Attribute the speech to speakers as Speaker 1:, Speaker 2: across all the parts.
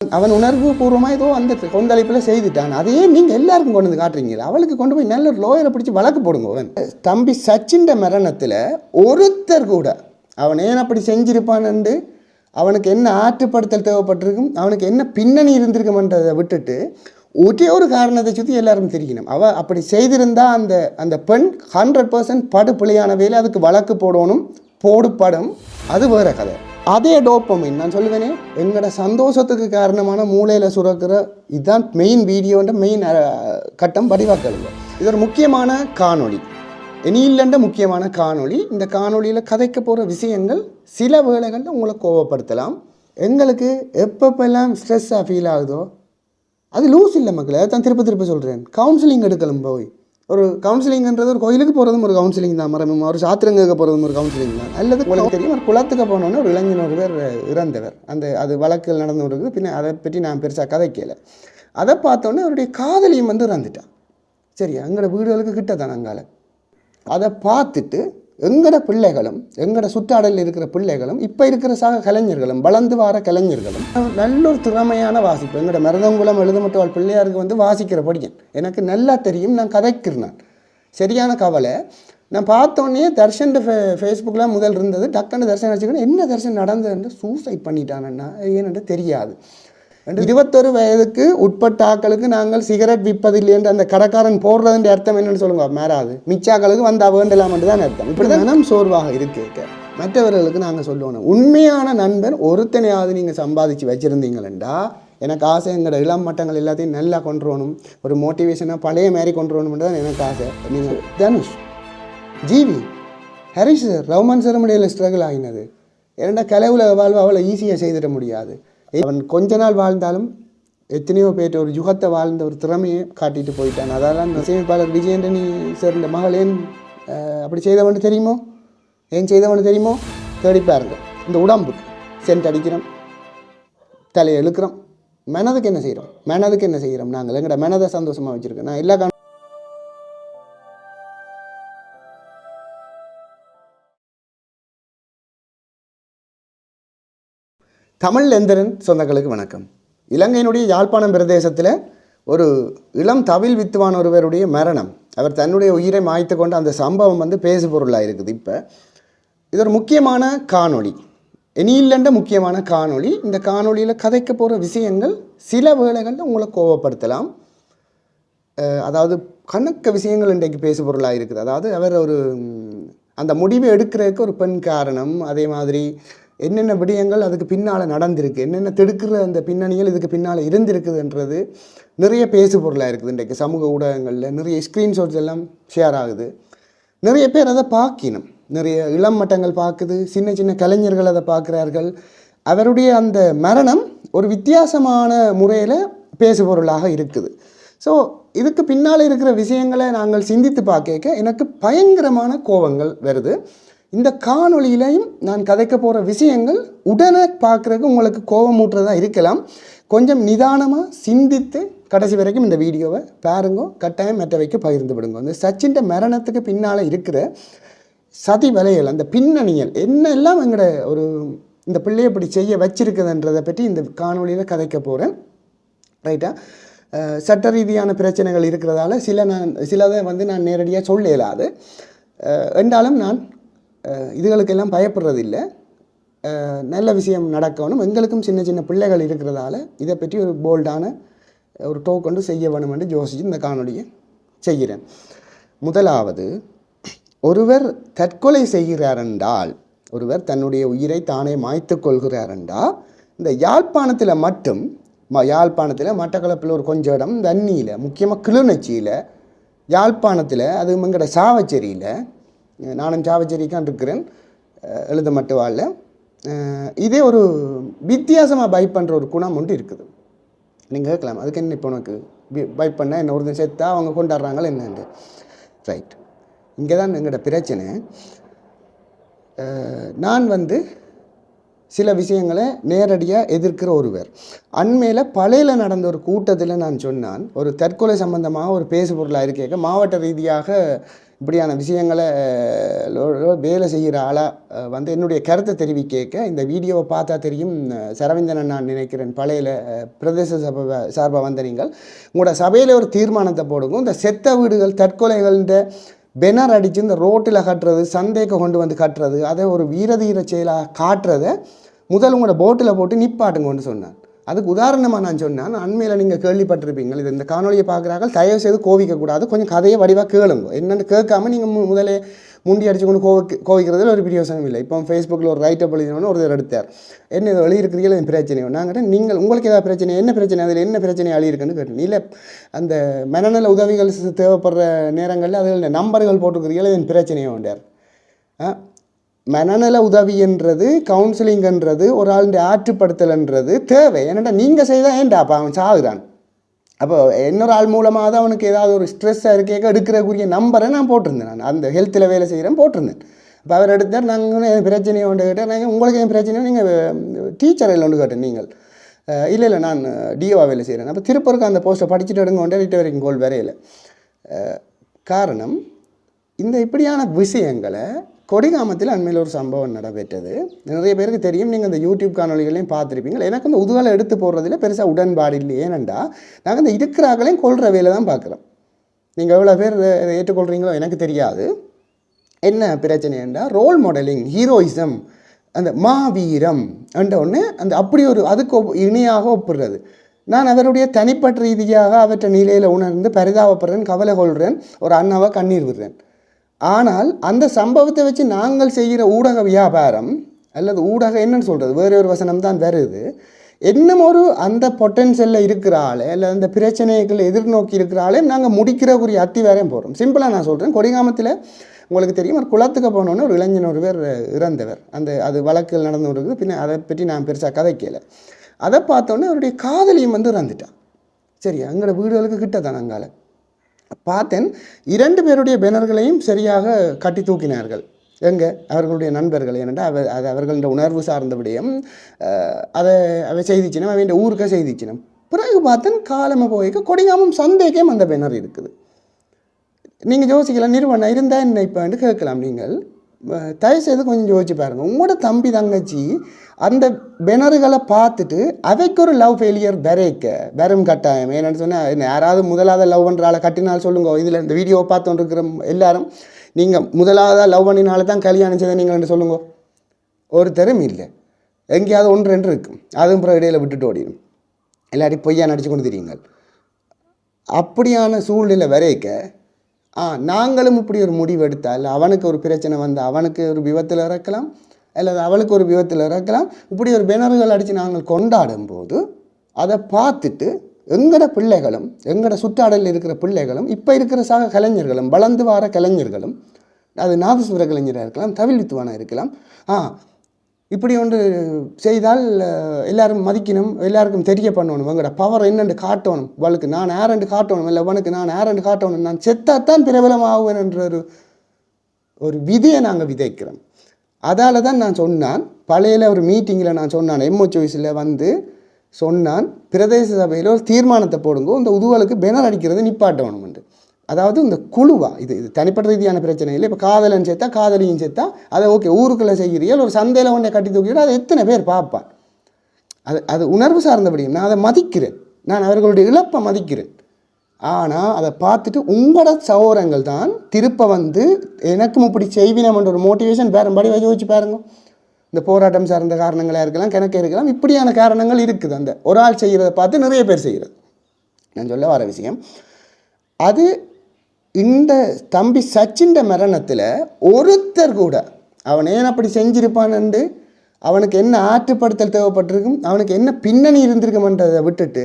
Speaker 1: அவன் உணர்வு பூர்வமாக ஏதோ அந்த கொந்தளிப்பில் செய்துட்டான். அதையே நீங்கள் எல்லாருக்கும் கொண்டு வந்து காட்டுறீங்களா? அவளுக்கு கொண்டு போய் நல்ல லோயரை பிடிச்சி வழக்கு போடுங்க. அவன் தம்பி சச்சின் மரணத்தில் ஒருத்தர் கூட அவன் ஏன் அப்படி செஞ்சிருப்பான்னு, அவனுக்கு என்ன ஆற்றுப்படுத்தல் தேவைப்பட்டிருக்கும், அவனுக்கு என்ன பின்னணி இருந்திருக்கும்ன்றதை விட்டுட்டு ஒரே ஒரு காரணத்தை சுற்றி எல்லாரும் தெரியணும். அவள் அப்படி செய்திருந்தா அந்த பெண் 100% படுபிழையான வேலை, அதுக்கு வழக்கு போடணும், போடுப்படும். அது வேறு கதை. அதே டோப்பமின் நான் சொல்லுவேனே, எங்களோட சந்தோஷத்துக்கு காரணமான மூளையில் சுரக்கிற இதுதான் மெயின் வீடியோன்ற மெயின் கட்டம் படிவாக்கலுங்க. இது ஒரு முக்கியமான காணொளி, இனியில்லண்ட முக்கியமான காணொளி. இந்த காணொலியில் கதைக்க போகிற விஷயங்கள் சில வேளைகளில் உங்களை கோவப்படுத்தலாம். எங்களுக்கு எப்பப்பெல்லாம் ஸ்ட்ரெஸ்ஸாக ஃபீல் ஆகுதோ அது லூஸ் இல்லை மக்களை. தான் திருப்ப சொல்கிறேன். கவுன்சிலிங் எடுக்கலாம். போய் ஒரு கவுன்சிலிங்கிறது ஒரு கோயிலுக்கு போகிறதும் ஒரு கவுன்சிலிங் தான், மரமும் ஒரு சாத்திரங்க போகிறதும் ஒரு கவுன்சிலிங் தான். அல்லது உங்களுக்கு தெரியும், ஒரு குளத்துக்கு போனோன்னே ஒரு இளைஞன் ஒருவர் இறந்தவர், அது வழக்கில் நடந்து இருக்குது. பின்ன அதை பற்றி நான் பெருசாக கதைக்கலை. அதை பார்த்தோன்னே அவருடைய காதலியும் இறந்துட்டான். சரி, எங்களோட வீடுகளுக்கு கிட்ட தான் அங்கால. அதை பார்த்துட்டு எங்களோட பிள்ளைகளும் எங்களோட சுற்றாடலில் இருக்கிற பிள்ளைகளும் இப்போ இருக்கிற கலைஞர்களும் வளர்ந்து வர கலைஞர்களும் நல்ல ஒரு திறமையான வாசிப்பு. எங்களோட மருதங்குளம் எழுதமட்டவாள் பிள்ளையாருக்கு வாசிக்கிற படிக்கன் எனக்கு நல்லா தெரியும். நான் கதைக்கிறேன். சரியான கவலை. நான் பார்த்தோன்னே தர்ஷன் ஃபேஸ்புக்கில் முதல் இருந்தது. டக்குன்னு தர்ஷன் வச்சுக்கணும், என்ன தர்ஷன் நடந்ததுன்னு சூசைட் பண்ணிட்டானன்னா ஏன்னு தெரியாது. 21 வயதுக்கு உட்பட்ட ஆக்களுக்கு நாங்கள் சிகரெட் விற்பதில்லை என்று அந்த கடைக்காரன் போடுறதுன்ற அர்த்தம் என்னென்னு சொல்லுங்க. மேறாது மிச்சாக்களுக்கு வந்தா வேண்டலாம்னு தான் அர்த்தம். இப்படி தான் மனம் சோர்வாக இருக்க மற்றவர்களுக்கு நாங்கள் சொல்லுவோம், உண்மையான நண்பர் ஒருத்தனையாவது நீங்கள் சம்பாதிச்சு வச்சுருந்தீங்களா, எனக்கு ஆசை எங்களோட இளம் மட்டங்கள் எல்லாத்தையும் நல்லா கொண்டு வரணும், ஒரு மோட்டிவேஷனாக பழைய மாதிரி கொண்டு வரணும்னு தான் எனக்கு ஆசை. நீங்கள் தனுஷ், ஜிவி, ஹரிஷ் சார், ரவுமான் சார் முடியல ஸ்ட்ரகிள் ஆகினது. ஏன்னா கலைவுல வாழ்வு அவ்வளோ ஈஸியாக செய்திட முடியாது. அவன் கொஞ்ச நாள் வாழ்ந்தாலும் எத்தனையோ பேர் ஒரு யுகத்தை வாழ்ந்த ஒரு திறமையை காட்டிட்டு போயிட்டான். அதெல்லாம் இசையமைப்பாளர் விஜயேந்திரனி சார் இந்த மகள் ஏன் அப்படி செய்தவன்னு தெரியுமோ, ஏன் செய்தவன்னு தெரியுமோ, தேடி பாருங்க. இந்த உடம்புக்கு சென்ட் அடிக்கிறோம், தலையை இழுக்கிறோம், மனதுக்கு என்ன செய்கிறோம் நாங்கள் எங்கட மனதை சந்தோஷமாக வச்சுருக்கோம். நான் எல்லா தமிழ் எந்திரன் சொந்தங்களுக்கு வணக்கம். இலங்கையினுடைய யாழ்ப்பாணம் பிரதேசத்தில் ஒரு இளம் தவில் வித்துவான் ஒருவருடைய மரணம், அவர் தன்னுடைய உயிரை மாய்த்து கொண்டு அந்த சம்பவம் பேசு பொருளாக இருக்குது. இப்போ இது ஒரு முக்கியமான காணொளி, இனியில்லண்ட முக்கியமான காணொளி. இந்த காணொலியில் கதைக்க போகிற விஷயங்கள் சில வேளைகளில் உங்களை கோவப்படுத்தலாம். அதாவது கணக்க விஷயங்கள் இன்றைக்கு பேசு பொருளாக இருக்குது. அதாவது அவர் அந்த முடிவை எடுக்கிறதுக்கு ஒரு பெண் காரணம், அதே மாதிரி என்னென்ன விடயங்கள் அதுக்கு பின்னால் நடந்திருக்கு, என்னென்ன திடுக்கிற அந்த பின்னணிகள் இதுக்கு பின்னால் இருந்திருக்குதுன்றது நிறைய பேசு பொருளாக இருக்குது. இன்றைக்கு சமூக ஊடகங்களில் நிறைய ஸ்க்ரீன்ஷாட்ஸ் எல்லாம் ஷேர் ஆகுது. நிறைய பேர் அதை பார்க்கணும், நிறைய இளம் மட்டங்கள் பார்க்குது, சின்ன சின்ன கலைஞர்கள் அதை பார்க்குறார்கள். அவருடைய அந்த மரணம் ஒரு வித்தியாசமான முறையில் பேசு பொருளாக இருக்குது. ஸோ இதுக்கு பின்னால் இருக்கிற விஷயங்களை நாங்கள் சிந்தித்து பார்க்க எனக்கு பயங்கரமான கோபங்கள் வருது. இந்த காணொலியிலையும் நான் கதைக்க போகிற விஷயங்கள் உடனே பார்க்குறதுக்கு உங்களுக்கு கோபமூட்டுறதா இருக்கலாம். கொஞ்சம் நிதானமாக சிந்தித்து கடைசி வரைக்கும் இந்த வீடியோவை பாருங்க. கட்டாயம் மற்றவைக்கு பகிர்ந்து விடுங்க. இந்த சச்சின் மரணத்துக்கு பின்னால் இருக்கிற சதி வலைகள், அந்த பின்னணியல் என்னெல்லாம் எங்களோட இந்த பிள்ளையை இப்படி செய்ய வச்சிருக்குதுன்றதை பற்றி இந்த காணொலியில் கதைக்க போகிறேன். ரைட்டா? சட்ட ரீதியான பிரச்சனைகள் இருக்கிறதால சிலதை நான் நேரடியாக சொல்ல இயலாது. என்றாலும் நான் இதுகளுக்கெல்லாம் பயப்படுறதில்லை. நல்ல விஷயம் நடக்கணும். எங்களுக்கும் சின்ன சின்ன பிள்ளைகள் இருக்கிறதால இதை பற்றி ஒரு போல்டான ஒரு டோக் கொண்டு செய்ய வேணும் என்று யோசித்து இந்த காணொலியை செய்கிறேன். முதலாவது, ஒருவர் தற்கொலை செய்கிறார் என்றால், ஒருவர் தன்னுடைய உயிரை தானே மாய்த்து கொள்கிறார் என்றால், இந்த யாழ்ப்பாணத்தில் மட்டும், யாழ்ப்பாணத்தில் மட்டக்களப்பில் ஒரு கொஞ்சம் இடம், தண்ணியில், முக்கியமாக கிளிநொச்சியில், யாழ்ப்பாணத்தில், அது எங்கட சாவச்சேரியில், நானும் சாவச்சேரிக்கான் இருக்கிறேன், எழுத மட்டும் வாழ, இதே ஒரு வித்தியாசமாக பைப் பண்ணுற ஒரு குணம் ஒன்று இருக்குது. நீங்கள் கேட்கலாம், அதுக்கு என்ன இப்போ உனக்கு பைப் பண்ணால் என்ன ஒருத்தன் சேர்த்தா அவங்க கொண்டாடுறாங்களே என்னண்டு. ரைட், இங்கே தான் எங்களோட பிரச்சனை. நான் சில விஷயங்களை நேரடியாக எதிர்க்கிற ஒருவர். அண்மையில் பழையில் நடந்த ஒரு கூட்டத்தில் நான் சொன்னான், ஒரு தற்கொலை சம்பந்தமாக ஒரு பேசு பொருளாக இருக்க மாவட்ட ரீதியாக இப்படியான விஷயங்களை வேலை செய்கிற ஆளாக வந்து என்னுடைய கருத்தை தெரிவிக்க இந்த வீடியோவை பார்த்தா தெரியும். சரவிந்தனன் நான் நினைக்கிறேன் பழையில் பிரதேச சபை சார்பாக வந்த நீங்கள் உங்களோட சபையில் ஒரு தீர்மானத்தை போடுங்க. இந்த செத்த வீடுகள் தற்கொலைகள்ன்ற பெனர் அடித்து இந்த ரோட்டில் கட்டுறது, சந்தைக்கு கொண்டு வந்து கட்டுறது, அதை ஒரு வீரதீர செயலாக காட்டுறதை முதல் உங்களோட போட்டில் போட்டு நிப்பாட்டுங்கன்னு சொன்னான். அதுக்கு உதாரணமாக நான் சொன்னேன், அண்மையில் நீங்கள் கேள்விப்பட்டிருப்பீங்க, இது இந்த காணொலியை பார்க்குறாங்க, தயவு செய்து கோவிக்கக்கூடாது, கொஞ்சம் கதையை வடிவாக கேளுங்க. என்னென்னு கேட்காம நீங்கள் முதலே முண்டி அடிச்சு கொண்டு கோவிக்கிறதுல ஒரு பிரயோசனம் இல்லை. இப்போ ஃபேஸ்புக்கில் ஒரு ரைட்டப் எழுதினோன்னு ஒருத்தர் எடுத்தார், என்ன இதை எழுதியிருக்கிறீங்களா என் பிரச்சனையோ. நாங்கள் நீங்கள் உங்களுக்கு ஏதாவது பிரச்சனை, என்ன பிரச்சனை, அதில் என்ன பிரச்சனை எழுதியிருக்குன்னு கேட்டேன். இல்லை அந்த மனநல உதவிகள் தேவைப்படுற நேரங்களில் அதில் நம்பர்கள் போட்டுக்கிறீங்களா என் பிரச்சனையோ உண்டார். மனநல உதவின்றது, கவுன்சிலிங்ன்றது, ஒரு ஆளுடைய ஆற்றுப்படுத்தல்ன்றது தேவை. ஏன்னாட்டா நீங்கள் செய்தால் ஏன்டாப்பா அவன் சாகுறான். அப்போ இன்னொரு ஆள் மூலமாக தான் அவனுக்கு ஏதாவது ஒரு ஸ்ட்ரெஸ்ஸாக இருக்கேக்க எடுக்கிறக்குரிய நம்பரை நான் போட்டிருந்தேன். நான் அந்த ஹெல்த்தில் வேலை செய்கிறேன் போட்டிருந்தேன். இப்போ அவர் எடுத்தார், நாங்கள் என் பிரச்சனையை ஒன்று கேட்டேன். நாங்கள் உங்களுக்கு என் பிரச்சனையோ நீங்கள் டீச்சர் இல்லை ஒன்று கேட்டேன். நீங்கள் இல்லை நான் டிஓவாக வேலை செய்கிறேன். அப்போ திருப்பூருக்கு அந்த போஸ்ட்டை படிச்சுட்டு எடுங்க கொண்டே ரிட்டு வரைக்கும் கோல் வரையில. காரணம் இந்த இப்படியான விஷயங்களை கொடிகாமத்தில் அண்மையில் ஒரு சம்பவம் நடைபெற்றது. நிறைய பேருக்கு தெரியும், நீங்கள் இந்த யூடியூப் காணொலிகளையும் பார்த்துருப்பீங்க. எனக்கு இந்த உதுவலை எடுத்து போடுறதுல பெருசாக உடன்பாடு இல்லை. ஏனெண்டா நாங்கள் இந்த இருக்கிறார்களையும் கொள்கிற வேலை தான் பார்க்குறோம். நீங்கள் எவ்வளோ பேர் இதை ஏற்றுக்கொள்கிறீங்களோ எனக்கு தெரியாது. என்ன பிரச்சனைண்டா ரோல் மாடலிங், ஹீரோயிசம், அந்த மாவீரம் என்ற ஒன்று அந்த அப்படி ஒரு அதுக்கு இணையாக ஒப்புடுறது. நான் அவருடைய தனிப்பட்ட ரீதியாக அவற்றை நிலையில் உணர்ந்து பரிதாபப்படுறேன், கவலை கொள்கிறேன், ஒரு அண்ணாவை கண்ணீர் விடுறேன். ஆனால் அந்த சம்பவத்தை வச்சு நாங்கள் செய்கிற ஊடக வியாபாரம் அல்லது ஊடகம் என்னன்னு சொல்கிறது, வேறு ஒரு வசனம் தான் வருது. இன்னும் ஒரு அந்த பொட்டன்ஷியலில் இருக்கிறாளே இல்லை அந்த பிரச்சனைகளை எதிர்நோக்கி இருக்கிறாளே நாங்கள் முடிக்கிறக்குரிய அத்திவாரையும் போகிறோம். சிம்பிளாக நான் சொல்கிறேன், கொடிகாமத்தில் உங்களுக்கு தெரியும், ஒரு குளத்துக்கு போனோன்னு ஒரு இளைஞன் ஒரு பேர் இறந்தவர். அது வழக்கில் நடந்து இருக்குது. பின்ன அதை பற்றி நான் பெருசாக கதைக்கல. அதை பார்த்தோன்னே அவருடைய காதலியும் வந்து இறந்துட்டான். சரி, எங்களோட வீடுகளுக்கு கிட்ட தான் அங்கால பார்த்தேன். 2 பேருடைய பேனர்களையும் சரியாக கட்டி தூக்கினார்கள். எங்கே அவர்களுடைய நண்பர்கள். ஏனென்றால் அது அவர்களுடைய உணர்வு சார்ந்த விடயம். அதை செய்திச்சினம், அவன் ஊருக்க செய்திச்சினம். பிறகு பார்த்தேன் காலமாக போய்க்க கொடிகாமம் சந்தைக்கே அந்த பேனர் இருக்குது. நீங்கள் யோசிக்கலாம், நிறுவனம் இருந்தால் என்ன இப்போன்னு கேட்கலாம். நீங்கள் தயவுசெய்து கொஞ்சம் யோசிச்சு பாருங்கள். உங்களோட தம்பி தங்கச்சி அந்த பெனர்களை பார்த்துட்டு அவைக்கு ஒரு லவ் ஃபெயிலியர் வெறும் கட்டாயம். ஏன்னு சொன்னால் யாராவது முதலாவது லவ் பண்ணுறால கட்டினால் சொல்லுங்க. இதில் இந்த வீடியோவை பார்த்துட்டு இருக்கிற எல்லாரும் நீங்கள் முதலாவதாக லவ் பண்ணினால தான் கல்யாணம் செய்த நீங்கள் சொல்லுங்க. ஒரு தரம் இல்லை, எங்கேயாவது 1-2 இருக்கும். அதுவும் அப்புறம் இடையில் விட்டுட்டு ஓடிடும். எல்லாரையும் பொய்யா நடிச்சு கொண்டு தெரியுங்கள். அப்படியான சூழ்நிலை வரைக்க நாங்களும் இப்படி ஒரு முடிவு எடுத்தால் அவனுக்கு ஒரு பிரச்சனை வந்து அவனுக்கு ஒரு விபத்தில் இறக்கலாம் அல்லது அவளுக்கு ஒரு விபத்தில் இறக்கலாம். இப்படி ஒரு பேனர்கள் அடித்து நாங்கள் கொண்டாடும் போது அதை பார்த்துட்டு எங்களோட பிள்ளைகளும் எங்களோட சுற்றாடலில் இருக்கிற பிள்ளைகளும் இப்போ இருக்கிற கலைஞர்களும் வளர்ந்து வர கலைஞர்களும், அது நாதஸ்வர கலைஞராக இருக்கலாம், தவில் வித்துவானாக இருக்கலாம், இப்படி ஒன்று செய்தால் எல்லாரும் மதிக்கணும், எல்லாருக்கும் தெரிய பண்ணணும், உங்களோட பவர் என்னென்று காட்டணும், அவளுக்கு நான் யாரென்று காட்டணும், இல்லை அவனுக்கு நான் யாரென்று காட்டணும், நான் செத்தாத்தான் பிரபலமாகுவேன் என்ற ஒரு விதியை நாங்கள் விதைக்கிறோம். அதால் தான் நான் சொன்னான், பழையில் ஒரு மீட்டிங்கில் நான் சொன்னான், எம்ஓ வந்து சொன்னான், பிரதேச சபையில் ஒரு தீர்மானத்தை போடுங்க, இந்த உதுவலுக்கு பேனர் அடிக்கிறது நிப்பாட்டணும் என்று. அதாவது இந்த குழுவா இது தனிப்பட்ட ரீதியான பிரச்சனை இல்லை. இப்போ காதலன் சேர்த்தா காதலியும் சேர்த்தா அதை ஓகே ஊருக்குள்ளே செய்கிறீர்கள், ஒரு சந்தையில் ஒன்றை கட்டி தூக்கிட்டு அதை எத்தனை பேர் பார்ப்பான். அது உணர்வு சார்ந்தபடியும் நான் அதை மதிக்கிறேன், நான் அவர்களுடைய இழப்பை மதிக்கிறேன். ஆனால் அதை பார்த்துட்டு உங்களோட சகோதரங்கள் தான் திருப்ப வந்து எனக்கும் இப்படி செய்வினம் என்ற ஒரு மோட்டிவேஷன் பேரும்படி வச்சு பாருங்க. இந்த போராட்டம் சார்ந்த காரணங்களாக இருக்கலாம், கிணக்க இருக்கலாம், இப்படியான காரணங்கள் இருக்குது. அந்த ஒரு ஆள் செய்கிறத பார்த்து நிறைய பேர் செய்கிறது. நான் சொல்ல வர விஷயம் அது, இந்த தம்பி சச்சின் மரணத்தில் ஒருத்தர் கூட அவன் ஏன் அப்படி செஞ்சிருப்பான்னு, அவனுக்கு என்ன ஆற்றுப்படுத்தல் தேவைப்பட்டிருக்கும், அவனுக்கு என்ன பின்னணி இருந்திருக்கும்ன்றதை விட்டுட்டு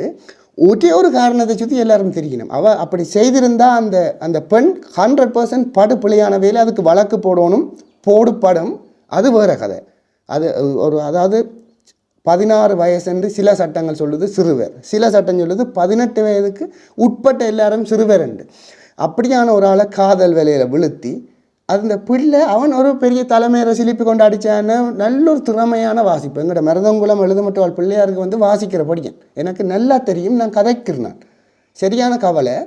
Speaker 1: ஒரே ஒரு காரணத்தை சுற்றி எல்லாரும் தெரியணும். அவள் அப்படி செய்திருந்தால் அந்த பெண் 100% படுபிழையான வேலை, அதுக்கு வழக்கு போடுப்படும், அது வேறு கதை. அது அதாவது 16 வயசுன்னு சில சட்டங்கள் சொல்லுது சிறுவர், சில சட்டம் சொல்லுது 18 வயதுக்கு உட்பட்ட எல்லாரும் சிறுவர் என்று. அப்படியான ஒரு ஆளை காதல் வேலையில் விழுத்தி அந்த பிள்ளை அவன் ஒரு பெரிய தலைமையரை சிலிப்பி கொண்டு அடித்தான்னு நல்ல ஒரு திறமையான வாசிப்பு. எங்களோட மருதங்குளம் எழுதமட்டுவாள் பிள்ளையாருக்கு வந்து வாசிக்கிற படிக்கன் எனக்கு நல்லா தெரியும். நான் கதைக்கிறேன். சரியான கவலை.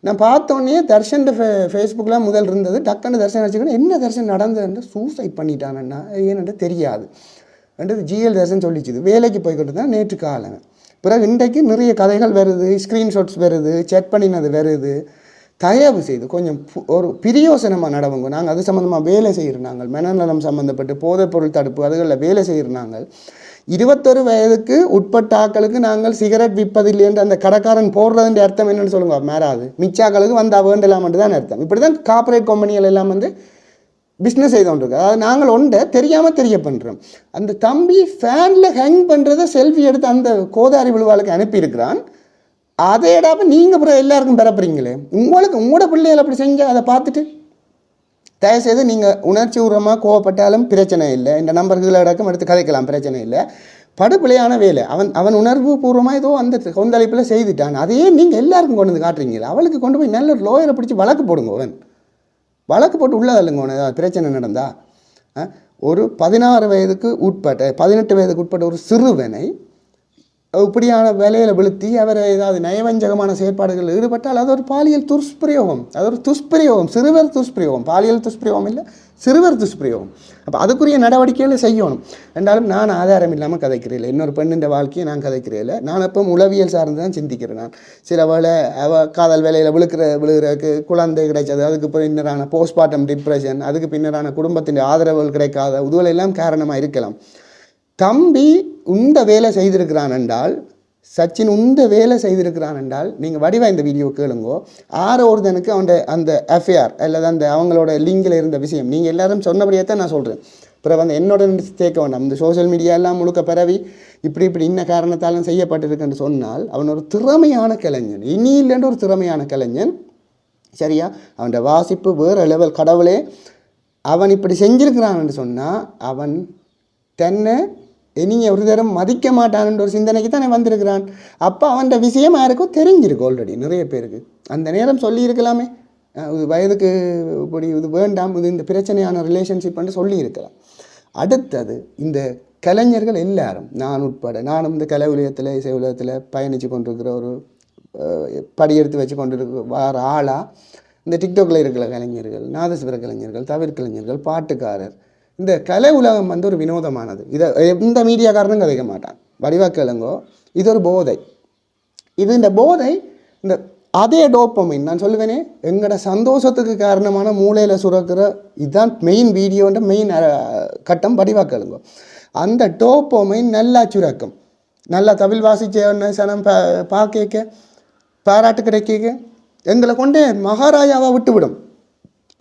Speaker 1: நான் பார்த்தோன்னே தர்ஷன் ஃபேஸ்புக்கில் முதல் இருந்தது. டக்குன்னு தர்ஷன் வச்சுக்கணும். என்ன தர்ஷன் நடந்ததுன்னு சூசைட் பண்ணிட்டானன்னா ஏன்னு தெரியாது என்றது ஜிஎல் தர்ஷன் சொல்லிச்சுது. வேலைக்கு போய்கிட்டு தான் நேற்று காலம். பிறகு இன்றைக்கு நிறைய கதைகள் வருது, ஸ்க்ரீன்ஷாட்ஸ் வருது, செட் பண்ணினது வருது. தயவு செய்து கொஞ்சம் ஒரு பிரியோசனமாக நடவுங்க. நாங்கள் அது சம்மந்தமாக வேலை செய்கிறோம். நாங்கள் மனநலம் சம்மந்தப்பட்டு போதைப்பொருள் தடுப்பு அதுகளில் வேலை செய்கிறோம். நாங்கள் 21 வயதுக்கு உட்பட்ட ஆக்களுக்கு நாங்கள் சிகரெட் விற்பதில்லைன்ற அந்த கடைக்காரன் போடுறதுன்ற அர்த்தம் என்னென்னு சொல்லுங்க. மாறாது மிச்சாக்களுக்கு வந்து வேண்டலாமன்ட்டு தான் அர்த்தம். இப்படி தான் கார்பரேட் கம்பெனிகள் எல்லாம் வந்து பிஸ்னஸ் செய்து கொண்டிருக்கு. அதாவது நாங்கள் ஒன்றை தெரியாமல் தெரிய பண்ணுறோம். அந்த தம்பி ஃபேனில் ஹேங் பண்ணுறதை செல்ஃபி எடுத்து அந்த கோதாரி விழுவாளுக்கு அனுப்பியிருக்கிறான். அதை இடாப்ப நீங்கள் அப்புறம் எல்லாருக்கும் பெறப்படுறீங்களே. உங்களோட பிள்ளைகள் அப்படி செஞ்சால் அதை பார்த்துட்டு தயவுசெய்து நீங்கள் உணர்ச்சி பூர்வமாக கோவப்பட்டாலும் பிரச்சனை இல்லை. இந்த நம்பர்கள் அடக்கம் எடுத்து கதைக்கலாம், பிரச்சனை இல்லை. படுபிழையான வேலை. அவன் உணர்வு பூர்வமாக ஏதோ அந்த கொந்தளிப்பில் செய்துட்டான். அதையே நீங்கள் எல்லாருக்கும் கொண்டு வந்து காட்டுறீங்களா? அவளுக்கு கொண்டு போய் நல்ல ஒரு லோயரை பிடிச்சி வழக்கு போடுங்க. அவன் வழக்கு போட்டு உள்ளதில்லைங்க. ஒன்று பிரச்சனை நடந்தா ஒரு 16 வயதுக்கு உட்பட்ட 18 வயதுக்கு உட்பட்ட ஒரு சிறுவனை இப்படியான வேலையில் விழுத்தி அவர் ஏதாவது நயவஞ்சகமான செயற்பாடுகளில் ஈடுபட்டால் அது ஒரு பாலியல் துஷ்பிரயோகம். அது ஒரு துஷ்பிரயோகம், சிறுவர் துஷ்பிரயோகம். பாலியல் துஷ்பிரயோகம் இல்லை, சிறுவர் துஷ்பிரயோகம். அப்போ அதுக்குரிய நடவடிக்கைகளை செய்யணும். ரெண்டாலும் நான் ஆதாரம் இல்லாமல் கதைக்கிறேன். இன்னொரு பெண்ணின் வாழ்க்கையை நான் கதைக்கிறேன். நான் எப்போ உளவியல் சார்ந்து தான் சிந்திக்கிறேன். நான் சில வேளை காதல் வேலையில் விழுகிறதுக்கு குழந்தை கிடைச்சது, அதுக்கு பின்னரான போஸ்ட்மார்ட்டம் டிப்ரெஷன், அதுக்கு பின்னரான குடும்பத்தின் ஆதரவுகள் கிடைக்காத இதுவெல்லாம் காரணமாக இருக்கலாம். தம்பி உந்த வேலை செய்திருக்கிறான் என்றால், சச்சின் உந்த வேலை செய்திருக்கிறான் என்றால், நீங்கள் வடிவாக இந்த வீடியோ கேளுங்கோ. ஒருத்தனுக்கு அந்த அஃபேர் அல்லது அந்த அவங்களோட லிங்கில் இருந்த விஷயம் நீங்கள் எல்லாரும் சொன்னபடியே தான் நான் சொல்கிறேன். அப்புறம் வந்து என்னோட சேர்க்க வேண்டாம். இந்த சோஷியல் மீடியா எல்லாம் முழுக்க பரவி இப்படி இன்ன காரணத்தாலும் செய்யப்பட்டிருக்குன்னு சொன்னால் அவன் ஒரு திறமையான கலைஞன். இனி இல்லைன்ற ஒரு திறமையான கலைஞன். சரியா? அவன் வாசிப்பு வேறு லெவல். கடவுளே, அவன் இப்படி செஞ்சிருக்கிறான்னு சொன்னால் அவன் தன்னை இனிய ஒரு தரம் மதிக்க மாட்டான்ன்ற ஒரு சிந்தனைக்கு தானே வந்திருக்கிறான். அப்போ அவன் விஷயம் யாருக்கும் தெரிஞ்சிருக்கு ஆல்ரெடி. நிறைய பேருக்கு அந்த நேரம் சொல்லியிருக்கலாமே, இது வயதுக்கு இப்படி இது வேண்டாம், இது இந்த பிரச்சனையான ரிலேஷன்ஷிப்னு சொல்லியிருக்கலாம். அடுத்தது இந்த கலைஞர்கள் எல்லாரும், நான் உட்பட, நானும் இந்த கலை உலகத்தில் இசை உலகத்தில் பயணித்து கொண்டிருக்கிற ஒரு படியெடுத்து வச்சு கொண்டிருக்க வார ஆளாக இந்த டிக்டாக்ல இருக்கிற கலைஞர்கள், நாதஸ்வர கலைஞர்கள், தவிர கலைஞர்கள், பாட்டுக்காரர், இந்த கலை உலகம் வந்து ஒரு வினோதமானது. இதை எந்த மீடியாக்காரனும் கதைக்க மாட்டான். வடிவாக்கிழங்கோ இது ஒரு போதை. இந்த போதை இந்த அதே டோப்பமைன் நான் சொல்லுவேனே, எங்களோட சந்தோஷத்துக்கு காரணமான மூளையில் சுரக்கிற இதுதான் மெயின் வீடியோன்ற மெயின் கட்டம். வடிவாக்கிழங்கோ அந்த டோப்பமைன் நல்லா சுரக்கும். நல்லா தமிழ் வாசிச்ச சனம் பார்க்க பாராட்டு கிடைக்க எங்களை கொண்டே மகாராஜாவாக விட்டுவிடும்.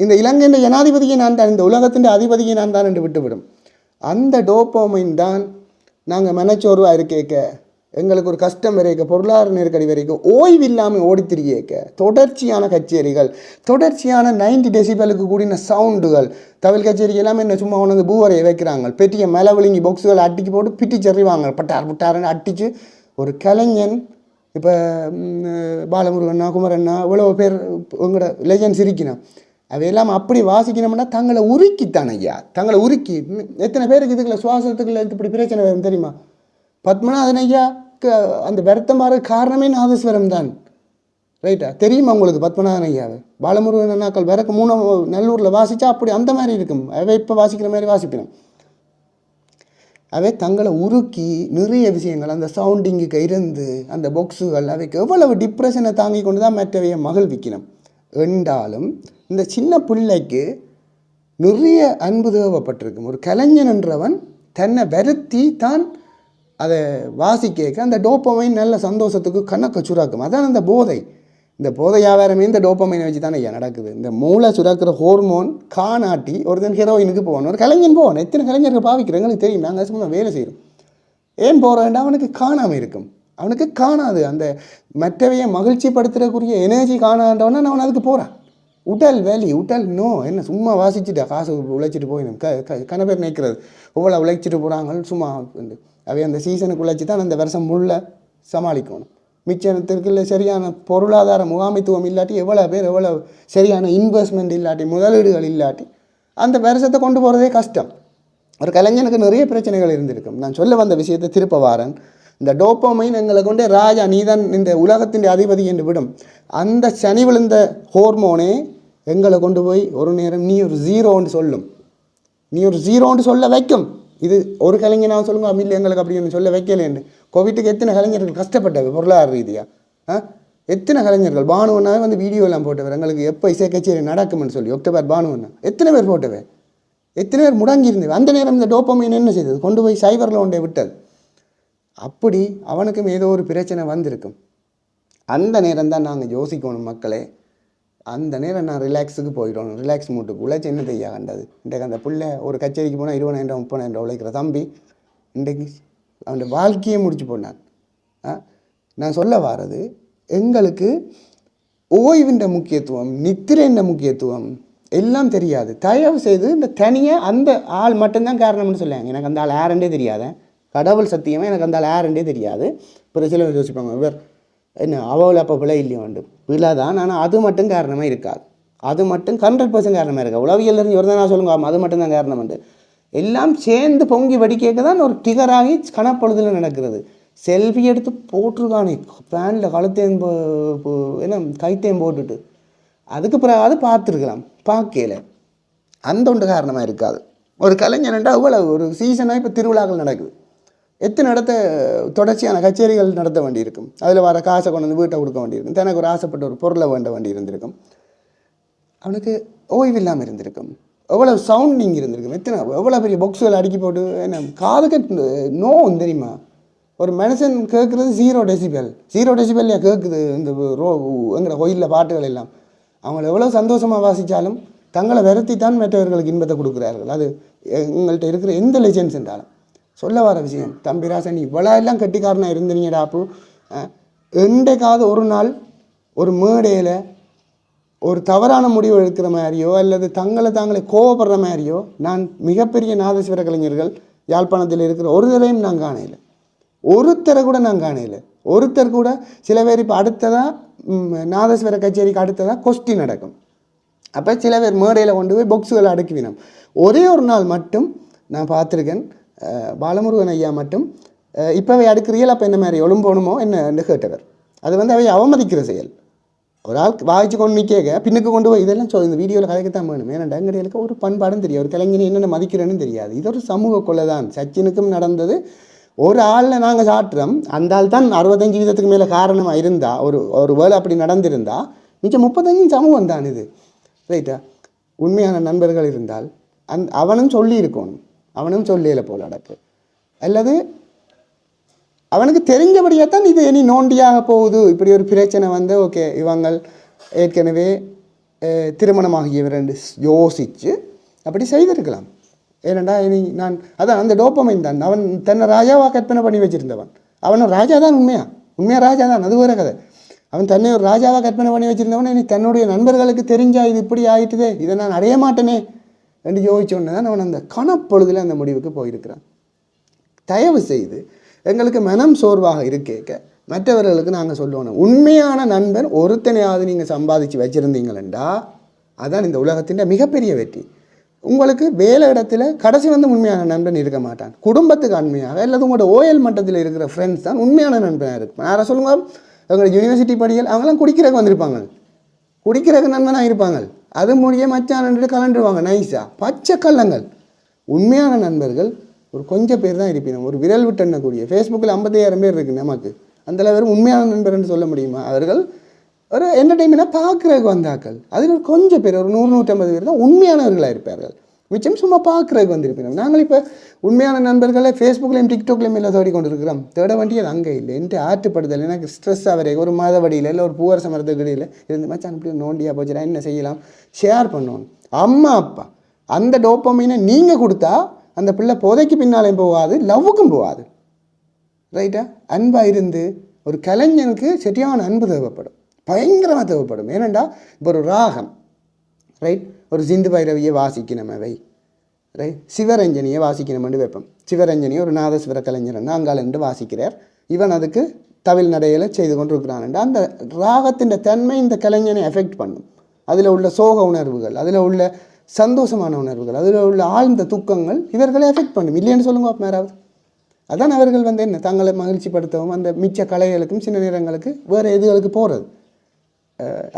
Speaker 1: இந்த இலங்கையின் ஜனாதிபதியை நான் தான், இந்த உலகத்தின் அதிபதியை நான் தான் என்று விட்டுவிடும். அந்த டோப்போமைன் தான் நாங்கள் மனச்சோர்வாக இருக்கேக்க, எங்களுக்கு ஒரு கஷ்டம் வரைக்க, பொருளாதார நெருக்கடி வரைக்கும் ஓய்வில்லாமல் ஓடித்திரிக்க, தொடர்ச்சியான கச்சேரிகள், தொடர்ச்சியான 90 டெசிபலுக்கு கூடின சவுண்டுகள், தமிழ் கச்சேரி எல்லாமே என்ன சும்மா ஒன்று பூவரையை வைக்கிறாங்க, பெட்டிய மேலே விழுங்கி பாக்ஸுகள் அட்டிக்கு போட்டு பிட்டி செறிவாங்க, பட்டாருன்னு அட்டிச்சு. ஒரு கலைஞன் இப்போ பாலமுருகண்ணா, குமரண்ணா, இவ்வளோ பேர் உங்களோட லெஜன்ஸ் இருக்கணும். அவையெல்லாம் அப்படி வாசிக்கணும்னா தங்களை உருக்கித்தான் ஐயா, தங்களை உருக்கி. எத்தனை பேருக்கு இதுக்குள்ள சுவாசத்துக்குள்ள இப்படி பிரச்சனை வரும் தெரியுமா? பத்மநாதன் ஐயாவுக்கு அந்த வருத்தம் வர காரணமே நாதஸ்வரம் தான். ரைட்டா? தெரியுமா உங்களுக்கு பத்மநாதன் ஐயாவை? பாலமுருகன் அண்ணாக்கள் விறக்கு 3 நல்லூரில் வாசித்தா அப்படி அந்த மாதிரி இருக்கும். அவை இப்போ வாசிக்கிற மாதிரி வாசிக்கணும். அவை தங்களை உருக்கி நிறைய விஷயங்கள் அந்த சவுண்டிங்குக்கு இருந்து அந்த பாக்ஸுகள் அவைக்கு எவ்வளவு டிப்ரெஷனை தாங்கி கொண்டு தான் மற்றவையை மகிழ்விக்கணும் என்றாலும் இந்த சின்ன பிள்ளைக்கு நிறைய அன்பு தேவைப்பட்டிருக்கும். ஒரு கலைஞன் என்றவன் தன்னை வருத்தி தான் அதை வாசிக்க அந்த டோப்பமைன் நல்ல சந்தோஷத்துக்கு கணக்க சுராக்கும். அதான் அந்த போதை. இந்த போதை வியாபாரமே இந்த டோப்பமைனை வச்சு தானே ஐயா நடக்குது. இந்த மூளை சுராக்கிற ஹோர்மோன் காணாட்டி ஒருத்தன் ஹீரோயினுக்கு போகணும், ஒரு கலைஞன் போகணும். எத்தனை கலைஞர்கள் பாவிக்கிறோம் எங்களுக்கு தெரியும். நாங்கள் சும்மா வேலை செய்கிறோம். ஏன் போகிறோம்னா அவனுக்கு காணாமல் இருக்கும். அவனுக்கு காணாது அந்த மற்றவையை மகிழ்ச்சிப்படுத்துறக்கூடிய எனர்ஜி காணாண்டவனா அவன் அதுக்கு போகிறான். உடல் வேலி உடல் நோ என்ன சும்மா வாசிச்சுட்டா காசு உழைச்சிட்டு போயிடும். கணவர் நினைக்கிறது இவ்வளோ உழைச்சிட்டு போகிறாங்க சும்மா வந்து அவை அந்த சீசனுக்கு உழைச்சி தான் அந்த வருஷம் முள்ள சமாளிக்கணும். மிச்சத்திற்கு சரியான பொருளாதார முகாமைத்துவம் இல்லாட்டி எவ்வளோ பேர் எவ்வளோ சரியான இன்வெஸ்ட்மெண்ட் இல்லாட்டி முதலீடுகள் இல்லாட்டி அந்த வருஷத்தை கொண்டு போகிறதே கஷ்டம். ஒரு கலைஞனுக்கு நிறைய பிரச்சனைகள் இருந்திருக்கும். நான் சொல்ல வந்த விஷயத்தை திருப்ப வாரன். இந்த டோப்பமைன் எங்களை கொண்டே ராஜா நீதான் இந்த உலகத்தின் அதிபதி என்று விடும். அந்த சனி விழுந்த ஹோர்மோனே எங்களை கொண்டு போய் ஒரு நேரம் நீ ஒரு ஜீரோன்னு சொல்லும், நீ ஒரு ஜீரோன்னு சொல்ல வைக்கும். இது ஒரு கலைஞனாக சொல்லுங்க, இல்லை எங்களுக்கு அப்படின்னு சொல்ல வைக்கலேன்னு. கோவிட்டுக்கு எத்தனை கலைஞர்கள் கஷ்டப்பட்டவை பொருளாதார ரீதியாக, எத்தனை கலைஞர்கள். பானுவனாவே வந்து வீடியோலாம் போட்டவர் எங்களுக்கு எப்போ இசை கச்சேரி நடக்கும்னு சொல்லி அக்டோபர் பானுவனா எத்தனை பேர் போட்டவை, எத்தனை பேர் முடங்கி இருந்தது. அந்த நேரம் இந்த டோப்பமைன் என்ன செய்தது, கொண்டு போய் சைபரில் ஒன்றை விட்டது. அப்படி அவனுக்கும் ஏதோ ஒரு பிரச்சனை வந்திருக்கும். அந்த நேரம் தான் நாங்கள் யோசிக்கணும் மக்களே. அந்த நேரம் நான் ரிலாக்ஸுக்கு போயிடணும், ரிலாக்ஸ் மூட்டுக்கு. உழைச்சி என்ன செய்ய கண்டது. இன்றைக்கு அந்த பிள்ளை ஒரு கச்சேரிக்கு போனால் 20,000 30,000 உழைக்கிற தம்பி இன்றைக்கு அவன் வாழ்க்கையே முடிச்சு போனான். நான் சொல்ல வாரது, எங்களுக்கு ஓய்வின்ற முக்கியத்துவம், நித்திரைன்ற முக்கியத்துவம் எல்லாம் தெரியாது. தயவு செய்து இந்த தனியாக அந்த ஆள் மட்டும்தான் காரணம்னு சொல்லுவாங்க. எனக்கு அந்த ஆள் யாருன்றே தெரியாத, கடவுள் சத்தியமாக எனக்கு அந்த ஆள் யாருன்றே தெரியாது. பிற சில யோசிப்பாங்க, இவர் என்ன அவள் அப்போ பிள்ளை இல்லையோ உண்டு, பிள்ளை தான். ஆனால் அது மட்டும் காரணமாக இருக்காது, அது மட்டும் 100% காரணமாக இருக்காது. உளவியல் ஒரு தான் நான் சொல்லுங்க, அது மட்டும்தான் காரணம் உண்டு. எல்லாம் சேர்ந்து பொங்கி வடிக்க தான் ஒரு டிகராகி கணப்பொழுதில் நடக்கிறது. செல்ஃபி எடுத்து போட்டிருக்கானே ஃபேனில் கழுத்தையும் என்ன கைத்தையும் போட்டுட்டு, அதுக்கு பிறகு அது பார்த்துருக்கலாம், பார்க்கல. அந்த ஒன்று காரணமாக இருக்காது. ஒரு கலைஞன்டா அவ்வளவு ஒரு சீசனாக இப்போ திருவிழாக்கள் நடக்குது, எத்தனை இடத்த தொடர்ச்சியான கச்சேரிகள் நடத்த வேண்டியிருக்கும். அதில் வர காசை கொண்டு வந்து வீட்டை கொடுக்க வேண்டியிருக்கும். தனக்கு ஒரு ஆசைப்பட்ட ஒரு பொருளை வேண்ட வேண்டி இருந்திருக்கும். அவனுக்கு ஓய்வு இல்லாமல் இருந்திருக்கும். எவ்வளோ சவுண்டிங் இருந்திருக்கும். எவ்வளோ பெரிய பாக்ஸுகள் அடுக்கி போட்டு என்ன காதுக்கு நோவும் தெரியுமா. ஒரு மனுஷன் கேட்குறது 0 டெசிபல், 0 டெசிபல்லையா கேட்குது இந்த எங்களை கோயிலில் பாட்டுகள் எல்லாம். அவங்கள எவ்வளோ சந்தோஷமாக வாசித்தாலும் தங்களை வருத்தி தான் மற்றவர்களுக்கு இன்பத்தை கொடுக்குறார்கள். அது எங்கள்கிட்ட இருக்கிற எந்த லெஜெண்ட்ஸ் என்றாலும் சொல்ல வர விஷயம். தம்பிராசன் இவ்வளோ எல்லாம் கட்டிக்காரனாக இருந்தீங்கடாப்பு. என்றைக்காவது ஒரு நாள் ஒரு மேடையில் ஒரு தவறான முடிவு எடுக்கிற மாதிரியோ அல்லது தாங்களே கோவப்படுற மாதிரியோ நான் மிகப்பெரிய நாதஸ்வர கலைஞர்கள் யாழ்ப்பாணத்தில் இருக்கிற ஒரு தரையும் நான் காணையில், ஒருத்தரை கூட நான் காணையில். ஒருத்தர் கூட சில பேர் இப்போ அடுத்ததாக நாதஸ்வர கச்சேரிக்கு அடுத்ததாக கொஸ்டின் நடக்கும். அப்போ சில பேர் மேடையில் கொண்டு போய் பாக்ஸுகளை அடக்கிவினோம். ஒரே ஒரு நாள் மட்டும் நான் பார்த்துருக்கேன், பாலமுருகன் ஐயா மட்டும் இப்போவே அடுக்கிறீர்கள், அப்போ என்ன மாதிரி ஒழும்போணுமோ என்ன கேட்டவர். அது வந்து அவை அவமதிக்கிற செயல். ஒரு ஆள் வாய்ச்சி கொண்டு நிற்க பின்னுக்கு கொண்டு போய் இதெல்லாம் இந்த வீடியோவில் கதைக்கத்தான் வேணும். ஏன்னா எங்களுக்கு ஒரு பண்பாடும் தெரியாது, ஒரு கலைஞனை என்னென்ன மதிக்கிறேன்னு தெரியாது. இது ஒரு சமூக கொலை தான். சச்சினுக்கும் நடந்தது. ஒரு ஆளில் நாங்கள் சாட்டுறோம், அந்த ஆள் தான் 65 வீதத்துக்கு மேலே காரணமாக இருந்தால், ஒரு வேளை அப்படி நடந்திருந்தால் மிச்சம் 35 சமூகம் தான் இது. ரைட்டா? உண்மையான நண்பர்கள் இருந்தால் அவனும் சொல்லி இருக்கணும், அவனும் சொல்லியில போல் அடக்கு. அல்லது அவனுக்கு தெரிஞ்சபடியாக தான் இது இனி நோண்டியாக போகுது. இப்படி ஒரு பிரச்சனை வந்து ஓகே இவங்கள் ஏற்கனவே திருமணமாகியவர் என்று யோசித்து அப்படி செய்திருக்கலாம். ஏனண்டா இனி நான் அதான் அந்த டோப்பமைன் தான். அவன் தன்னை ராஜாவாக கற்பனை பண்ணி வச்சுருந்தவன். அவனும் ராஜா தான், உண்மையாக ராஜா தான், அது வேறு கதை. அவன் தன்னை ஒரு ராஜாவாக கற்பனை பண்ணி வச்சுருந்தவன் இனி தன்னுடைய நண்பர்களுக்கு தெரிஞ்சா இது இப்படி ஆகிட்டுதே, இதை நான் அடைய மாட்டேனே என்று யோசிச்சோன்னு தான் அவன் அந்த கணப்பொழுதில் அந்த முடிவுக்கு போயிருக்கிறான். தயவு செய்து எங்களுக்கு மனம் சோர்வாக இருக்கேக்க மற்றவர்களுக்கு நாங்கள் சொல்லுவோம், உண்மையான நண்பன் ஒருத்தனையாவது நீங்கள் சம்பாதிச்சு வச்சுருந்தீங்களா அதான் இந்த உலகத்தின் மிகப்பெரிய வெற்றி. உங்களுக்கு வேலை இடத்துல கடைசி வந்து உண்மையான நண்பன் இருக்க மாட்டான். குடும்பத்துக்கு அண்மையாக அல்லது உங்களோட ஓஎல் மட்டத்தில் இருக்கிற ஃப்ரெண்ட்ஸ் தான் உண்மையான நண்பனாக இருக்கும். யாரை சொல்லுங்க, எங்களோட யூனிவர்சிட்டி படிகள் அவங்களாம் குடிக்கிறதுக்கு வந்திருப்பாங்க, குடிக்கிறதுக்கு நண்பனாக இருப்பாங்க. அது முடிய மச்சான் கலண்டுருவாங்க நைஸாக, பச்சை கள்ளங்கள். உண்மையான நண்பர்கள் ஒரு கொஞ்சம் பேர் தான் இருப்பினோம். ஒரு விரல் விட்டு எண்ணக்கூடிய ஃபேஸ்புக்கில் 55,000 பேர் இருக்குது நமக்கு. அந்த பேர் உண்மையான நண்பர்னு சொல்ல முடியுமா? அவர்கள் ஒரு என்டர்டெயின்மெண்ட்டாக பார்க்குறதுக்கு வந்தாக்கள். அதில் ஒரு கொஞ்சம் பேர், ஒரு 100-150 பேர் தான் உண்மையானவர்களாக இருப்பார்கள். மிச்சம் சும்மா பார்க்குறதுக்கு வந்திருப்பினோம். நாங்கள் இப்போ உண்மையான நண்பர்களை ஃபேஸ்புக்லேயும் டிக்டாக்லேயும் எல்லாம் தேடி கொண்டு இருக்கிறோம். தேட வேண்டியது அங்கே இல்லை. என்கிட்ட ஆற்றுப்படுதல் எனக்கு ஸ்ட்ரெஸ் ஆகிறேன். ஒரு மாதவடியில் இல்லை ஒரு பூவரச மரத்துக்கடியில் இருந்து மச்சான் அப்படி நோண்டியாக போச்சுடா என்ன செய்யலாம், ஷேர் பண்ணணும். அம்மா அப்பா அந்த டோப்பமைனை நீங்கள் கொடுத்தா அந்த பிள்ளை போதைக்கு பின்னாலையும் போகாது, லவ்வுக்கும் போகாது. ரைட்டா? அன்பாக இருந்து ஒரு கலைஞனுக்கு சரியான அன்பு தேவைப்படும், பயங்கரமாக தேவைப்படும். ஏனெண்டா இப்போ ஒரு ராகம் ரைட், ஒரு சிந்து பைரவியை வாசிக்கணுமே ரைட், சிவரஞ்சனியை வாசிக்கணுமென்று வைப்போம். சிவரஞ்சனி ஒரு நாதஸ்வர கலைஞர் அங்காலன்று வாசிக்கிறார். இவன் அதுக்கு தவில் நடையில் செய்து கொண்டு இருக்கிறான். அந்த ராகத்தின் தன்மை இந்த கலைஞனை எஃபெக்ட் பண்ணும். அதில் உள்ள சோக உணர்வுகள், அதில் உள்ள சந்தோஷமான உணர்வுகள், அதில் உள்ள ஆழ்ந்த துக்கங்கள் இவர்களை எஃபெக்ட் பண்ணும். இல்லைன்னு சொல்லுங்க மேராவது. அதான் அவர்கள் வந்து என்ன தங்களை மகிழ்ச்சிப்படுத்தவும் அந்த மிச்ச கலைகளுக்கும் சின்ன நேரங்களுக்கு வேறு எதுகளுக்கு போகிறது.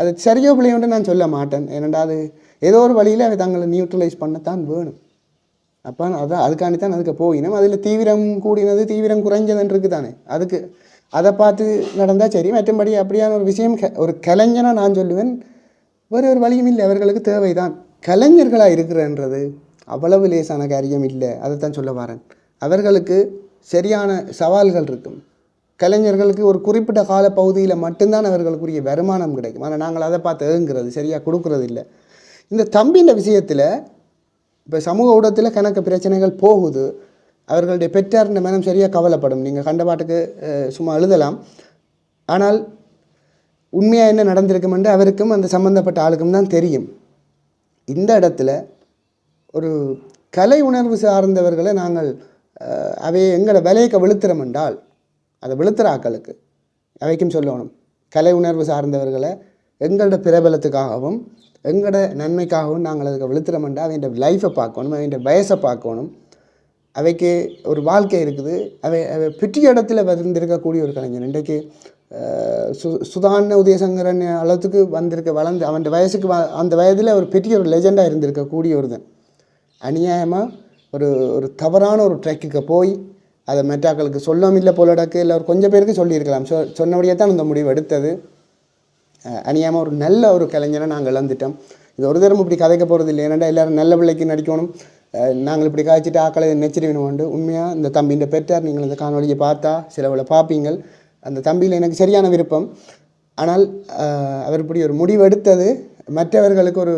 Speaker 1: அது சரியோ பிள்ளையோன்னு நான் சொல்ல மாட்டேன். ஏனெண்டா அது ஏதோ ஒரு வழியில் அதை தங்களை நியூட்ரலைஸ் பண்ணத்தான் வேணும். அப்போ அதான் அதுக்காண்டி தான் அதுக்கு போயினோம். அதில் தீவிரம் கூடினது தீவிரம் குறைஞ்சதுன்னு இருக்குது தானே, அதுக்கு அதை பார்த்து நடந்தால் சரி. மற்றபடி அப்படியான ஒரு விஷயம் ஒரு கலைஞனாக நான் சொல்லுவேன், வேறு ஒரு வழியும் இல்லை. அவர்களுக்கு தேவைதான். கலைஞர்களாக இருக்கிறன்றது அவ்வளவு லேசான காரியம் இல்லை. அதைத்தான் சொல்ல வரேன். அவர்களுக்கு சரியான சவால்கள் இருக்கும். கலைஞர்களுக்கு ஒரு குறிப்பிட்ட கால பகுதியில் மட்டும்தான் அவர்களுக்குரிய வருமானம் கிடைக்கும். ஆனால் நாங்கள் அதை பார்த்து ஏங்குறது சரியாக கொடுக்குறது இல்லை. இந்த தம்பின்ற விஷயத்தில் இப்போ சமூக ஊடகத்தில் கணக்கு பிரச்சனைகள் போகுது. அவர்களுடைய பெற்றார்ன்ற மனம் சரியாக கவலைப்படும். நீங்கள் கண்ட பாட்டுக்கு சும்மா எழுதலாம். ஆனால் உண்மையாக என்ன நடந்திருக்குமென்று அவருக்கும் அந்த சம்மந்தப்பட்ட ஆளுக்கும் தான் தெரியும். இந்த இடத்துல ஒரு கலை உணர்வு சார்ந்தவர்களை நாங்கள் அவையை எங்களை விலையக்க விழுத்துறோம் என்றால் அதை விழுத்துற ஆக்களுக்கு அவைக்கும் சொல்லணும். கலை உணர்வு சார்ந்தவர்களை எங்களோட பிரபலத்துக்காகவும் எங்களோட நன்மைக்காகவும் நாங்கள் அதுக்கு விழுத்துறோம்ண்டா அவன் லைஃப்பை பார்க்கணும், அவன் வயசை பார்க்கணும். அவைக்கு ஒரு வாழ்க்கை இருக்குது. அவை பெரிய இடத்துல வந்திருக்கக்கூடிய ஒரு கலைஞர். இன்றைக்கு சுதான உதயசங்கரன் அளவுக்கு வந்திருக்க வளர்ந்து அவன் வயசுக்கு அந்த வயதில் ஒரு பெரிய ஒரு லெஜெண்டாக இருந்திருக்கக்கூடிய ஒருதன் அநியாயமாக ஒரு தவறான ஒரு ட்ரெக்குக்கு போய் அதை மெட்டாக்களுக்கு சொல்லவும் இல்லை போலடக்கு, இல்லை ஒரு கொஞ்சம் பேருக்கு சொல்லியிருக்கலாம். சொன்னபடியே தான் அந்த முடிவு எடுத்தது. அநியாயமாக ஒரு நல்ல ஒரு கலைஞரை நாங்கள் இழந்துட்டோம். இது ஒரு தரம் இப்படி கதைக்க போகிறது இல்லை. ஏன்னா எல்லோரும் நல்ல பிள்ளைக்கு நடிக்கணும். நாங்கள் இப்படி காய்ச்சிட்டு ஆக்களை நெச்சிருவினோம் உண்டு. உண்மையாக இந்த தம்பின்ற பெற்றார் நீங்கள் இந்த காணொலியை பார்த்தா சிலவளை பார்ப்பீங்கள். அந்த தம்பியில் எனக்கு சரியான விருப்பம். ஆனால் அவர் இப்படி ஒரு முடிவு எடுத்தது மற்றவர்களுக்கு ஒரு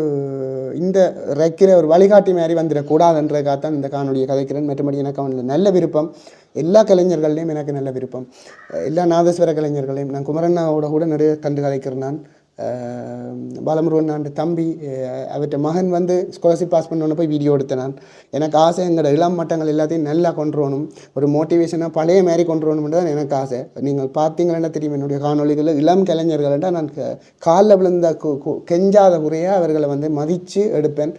Speaker 1: இந்த ரெக்கில் ஒரு வழிகாட்டி மாதிரி வந்துடக்கூடாதுன்றதுக்காகத்தான் இந்த காணொலியை கதைக்கிறேன். மற்றபடி எனக்கு அவனில் நல்ல விருப்பம். எல்லா கலைஞர்கள்லேயும் எனக்கு நல்ல விருப்பம். எல்லா நாதஸ்வர கலைஞர்களையும் நான் குமரண்ணாவோட கூட நிறைய கண்டு கதைக்கிறேன். நான் பாலமுருகன் நான் தம்பி அவர்கிட்ட மகன் வந்து ஸ்காலர்ஷிப் பாஸ் பண்ணோன்னு போய் வீடியோ எடுத்தேன். நான் எனக்கு ஆசை எங்களோட இளம் மட்டங்கள் எல்லாத்தையும் நல்லா கொண்டு வரணும், ஒரு மோட்டிவேஷனாக பழைய மாதிரி கொண்டு வரணும்னு தான் எனக்கு ஆசை. நீங்கள் பார்த்தீங்கன்னா தெரியும் என்னுடைய காணொலிகளில் இளம் கலைஞர்கள்ட்டால் நான் காலில் விழுந்த கெஞ்சாத முறையாக அவர்களை வந்து மதித்து எடுப்பேன்.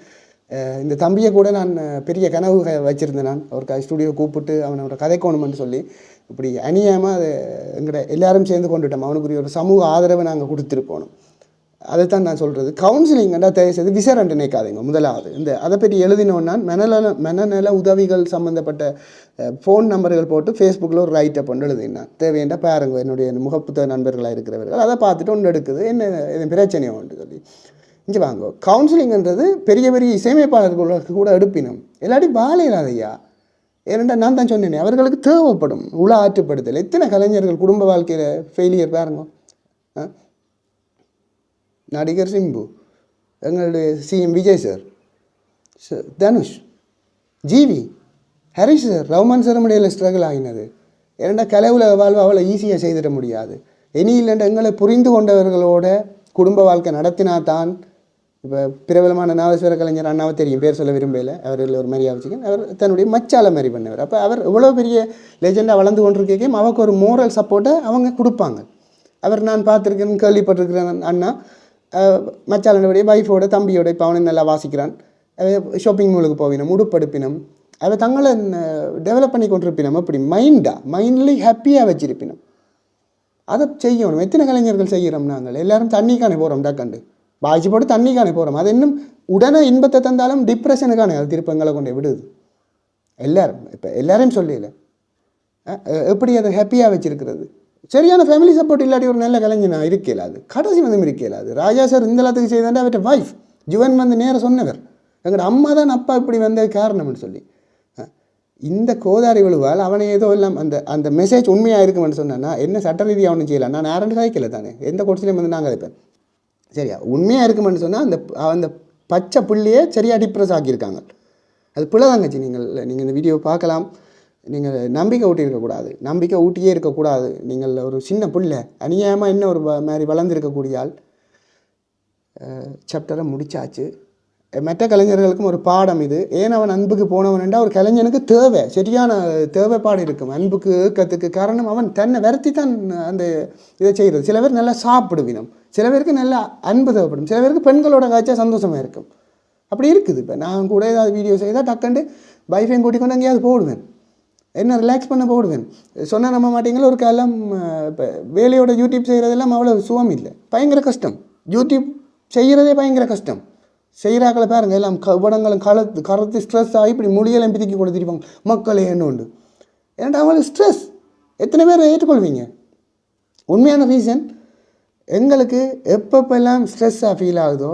Speaker 1: இந்த தம்பியை கூட நான் பெரிய கனவு வச்சுருந்தேன். நான் ஒரு ஸ்டுடியோ கூப்பிட்டு அவனை ஒரு கதைக்கணுமென்னு சொல்லி இப்படி அநியாயமாக அதை எங்கள்கிட்ட எல்லாரும் சேர்ந்து கொண்டுட்டோம். அவனுக்குரிய ஒரு சமூக ஆதரவை நாங்கள் கொடுத்துருப்போம். அதைத்தான் நான் சொல்கிறது. கவுன்சிலிங்கண்டா தயவு செய்து விசரண்டு நினைக்காதீங்க. முதலாவது இந்த அதை பற்றி எழுதினோன்னா மனநல உதவிகள் சம்மந்தப்பட்ட ஃபோன் நம்பர்கள் போட்டு ஃபேஸ்புக்கில் ஒரு ரைட்டை கொண்டு எழுதினான். தேவையண்டா பாருங்க, என்னுடைய முகப்புத்த நண்பர்களாக இருக்கிறவர்கள் அதை பார்த்துட்டு ஒன்று எடுக்குது என்ன பிரச்சனையோ ஒன்று சொல்லி இங்கே வாங்க. கவுன்சிலிங்ன்றது பெரிய பெரிய இசையமைப்பாளர்களுக்கு கூட எடுப்பினும் இல்லாட்டி வாழையிலாதையா. ஏனெண்டா நான் தான் சொன்னேன், அவர்களுக்கு தேவைப்படும் உள ஆற்றுப்படுத்தல். எத்தனை கலைஞர்கள் குடும்ப வாழ்க்கையில் ஃபெயிலியர் பாருங்க. நடிகர் சிம்பு, எங்களுடைய CM Vijay sir, Dhanush, GV, Harish sir, Rahman சரமடியில் ஸ்ட்ரகிள் ஆகினது. ஏன்னா கலை உலக வாழ்வு அவ்வளோ ஈஸியாக செய்திட முடியாது. இனி இல்லைன்ற எங்களை புரிந்து கொண்டவர்களோட குடும்ப வாழ்க்கை நடத்தினா தான். இப்போ பிரபலமான நாதஸ்வர கலைஞர் அண்ணாவை தெரியும், பேர் சொல்ல விரும்பலை, அவர்கள் ஒரு மாதிரியாக வச்சுக்கேன். அவர் தன்னுடைய மச்சால மாதிரி பண்ணவர். அப்போ அவர் இவ்வளோ பெரிய லெஜெண்டாக வளர்ந்து கொண்டிருக்கேன். அவருக்கு ஒரு மோரல் சப்போர்ட்டை அவங்க கொடுப்பாங்க. அவர் நான் பார்த்துருக்கேன், கேள்விப்பட்டிருக்கிறேன். அண்ணா மச்சாலனுடைய வைஃபோட தம்பியோட இப்போ அவனை நல்லா வாசிக்கிறான். ஷாப்பிங் மாலுக்கு போவினோம், உடுப்படுப்பினோம். அதை தங்களை டெவலப் பண்ணி கொண்டிருப்பினோம். அப்படி மைண்ட்லி ஹாப்பியாக வச்சிருப்பினோம். அதை செய்யணும். எத்தனை கலைஞர்கள் செய்கிறோம் நாங்கள்? எல்லோரும் தண்ணிக்கானே போகிறோம். டக்கண்டு பாய்ச்சி போட்டு தண்ணிக்கானே போகிறோம். அது இன்னும் உடனே இன்பத்தை தந்தாலும் டிப்ரெஷனுக்கானே அது திருப்பங்களை கொண்டு விடுது. எல்லோரும் இப்போ எல்லாரையும் சொல்லல, எப்படி அதை ஹாப்பியாக வச்சுருக்கிறது. சரியான ஃபேமிலி சப்போர்ட் இல்லாட்டி ஒரு நல்ல கலைஞனாக இருக்கல. அது கடைசி வந்து இருக்கல. அது ராஜா சார் இந்த எல்லாத்துக்கு செய்தாண்டா அவர்கிட்ட வைஃப் ஜுவன் வந்து நேராக சொன்னவர், எங்களோட அம்மா தான் அப்பா இப்படி வந்த காரணம்னு சொல்லி. இந்த கோதாரி விழுவால் அவனை ஏதோ எல்லாம் அந்த மெசேஜ் உண்மையாக இருக்குமென்னு சொன்னா என்ன சட்ட ரீதியாக அவனும் செய்யலாம். நான் யாரும் கதைக்கல தானே, எந்த கோர்ட்ஸ்லையும் வந்து நாங்கள் கதைப்பேன். சரியா உண்மையாக இருக்குமென்னு சொன்னால் அந்த பச்சை புள்ளியே சரியாக டிப்ரெஸ் ஆக்கியிருக்காங்க. அது பிள்ளை தாங்கச்சி. நீங்கள் இந்த வீடியோ பார்க்கலாம். நீங்கள் நம்பிக்கை ஊட்டியிருக்கக்கூடாது, நம்பிக்கை ஊட்டியே இருக்கக்கூடாது. நீங்கள் ஒரு சின்ன புள்ளை அநியாயமாக என்ன ஒரு மாதிரி வளர்ந்துருக்கக்கூடிய ஆள். சாப்டரை முடிச்சாச்சு. மற்ற கலைஞர்களுக்கும் ஒரு பாடம் இது. ஏன் அவன் அன்புக்கு போனவன்டா ஒரு கலைஞனுக்கு சரியான தேவைப்பாடு இருக்கும் அன்புக்கு ஏக்கத்துக்கு. காரணம் அவன் தன்னை வருத்தி தான் அந்த இதை செய்கிறது. சில பேர் நல்லா சாப்பிடுவினம், சில பேருக்கு நல்லா அன்பு தேவைப்படும், சில பேருக்கு பெண்களோட காய்ச்சா சந்தோஷமாக இருக்கும். அப்படி இருக்குது. இப்போ நான் கூட ஏதாவது வீடியோ செய்தால் டக்குண்டு வைஃபையும் கூட்டிக் கொண்டு எங்கேயாவது போடுவேன், என்ன ரிலாக்ஸ் பண்ண போடுவேன். சொன்னால் நம்ப மாட்டீங்களா, ஒரு காலம் இப்போ வேலையோட யூடியூப் செய்கிறதெல்லாம் அவ்வளோ சுகம் இல்லை, பயங்கர கஷ்டம். யூடியூப் செய்கிறதே பயங்கர கஷ்டம். செய்கிறாக்களை பாருங்கள், எல்லாம் உடங்களும் கருத்து ஸ்ட்ரெஸ் ஆகி இப்படி மொழியெல்லாம் பிதிக்கி கொடுத்துருப்பாங்க மக்களே என்ன உண்டு. ஏன்டா அவங்களுக்கு ஸ்ட்ரெஸ், எத்தனை பேர் ஏற்றுக்கொள்வீங்க? உண்மையான ரீசன் எங்களுக்கு எப்பப்பெல்லாம் ஸ்ட்ரெஸ்ஸாக ஃபீல் ஆகுதோ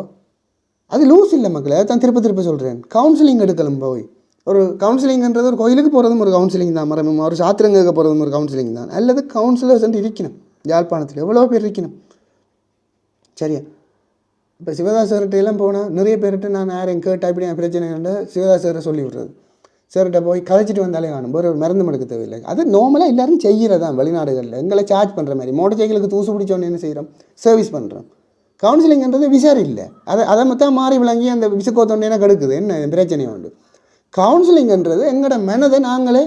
Speaker 1: அது லூஸ் இல்லை மக்களை. தான் திருப்ப சொல்கிறேன், கவுன்சிலிங் எடுக்கலாம். போய் ஒரு கவுன்சிலிங்ன்றது ஒரு கோயிலுக்கு போகிறதும் ஒரு கவுன்சிலிங் தான், மரமும் ஒரு சாத்திரங்க போகிறதும் ஒரு கவுன்சிலிங் தான். அல்லது கவுன்சிலர்ஸ் இருக்கணும் யாழ்ப்பாணத்தில், எவ்வளோ பேர் இருக்கணும். சரியா? இப்போ சிவதாஸ் சார்கிட்ட எல்லாம் போனால் நிறைய பேர்கிட்ட நான் யாரையும் கேட்டால் இப்படி என் பிரச்சனை சிவதாஸ் சாரை சொல்லி விட்றது. சார்கிட்ட போய் கதைச்சிட்டு வந்தாலே காணும், ஒரு மருந்து மடுக்க தேவையில்லை. அது நார்மலாக எல்லோரும் செய்கிறதான் வெளிநாடுகளில். எங்களை சார்ஜ் பண்ணுற மாதிரி மோட்டர் சைக்கிளுக்கு தூசு பிடிச்சோன்னு என்ன செய்கிறோம், சர்வீஸ் பண்ணுறோம். கவுன்சிலிங்ன்றது விசாரி இல்லை, அதை மொத்தம் மாறி விளங்கி அந்த விசுக்கோத்தொண்டேனா கெடுக்குது, என்ன பிரச்சனையும் உண்டு. கவுன்சிலிங்ன்றது எங்களோட மனதை நாங்களே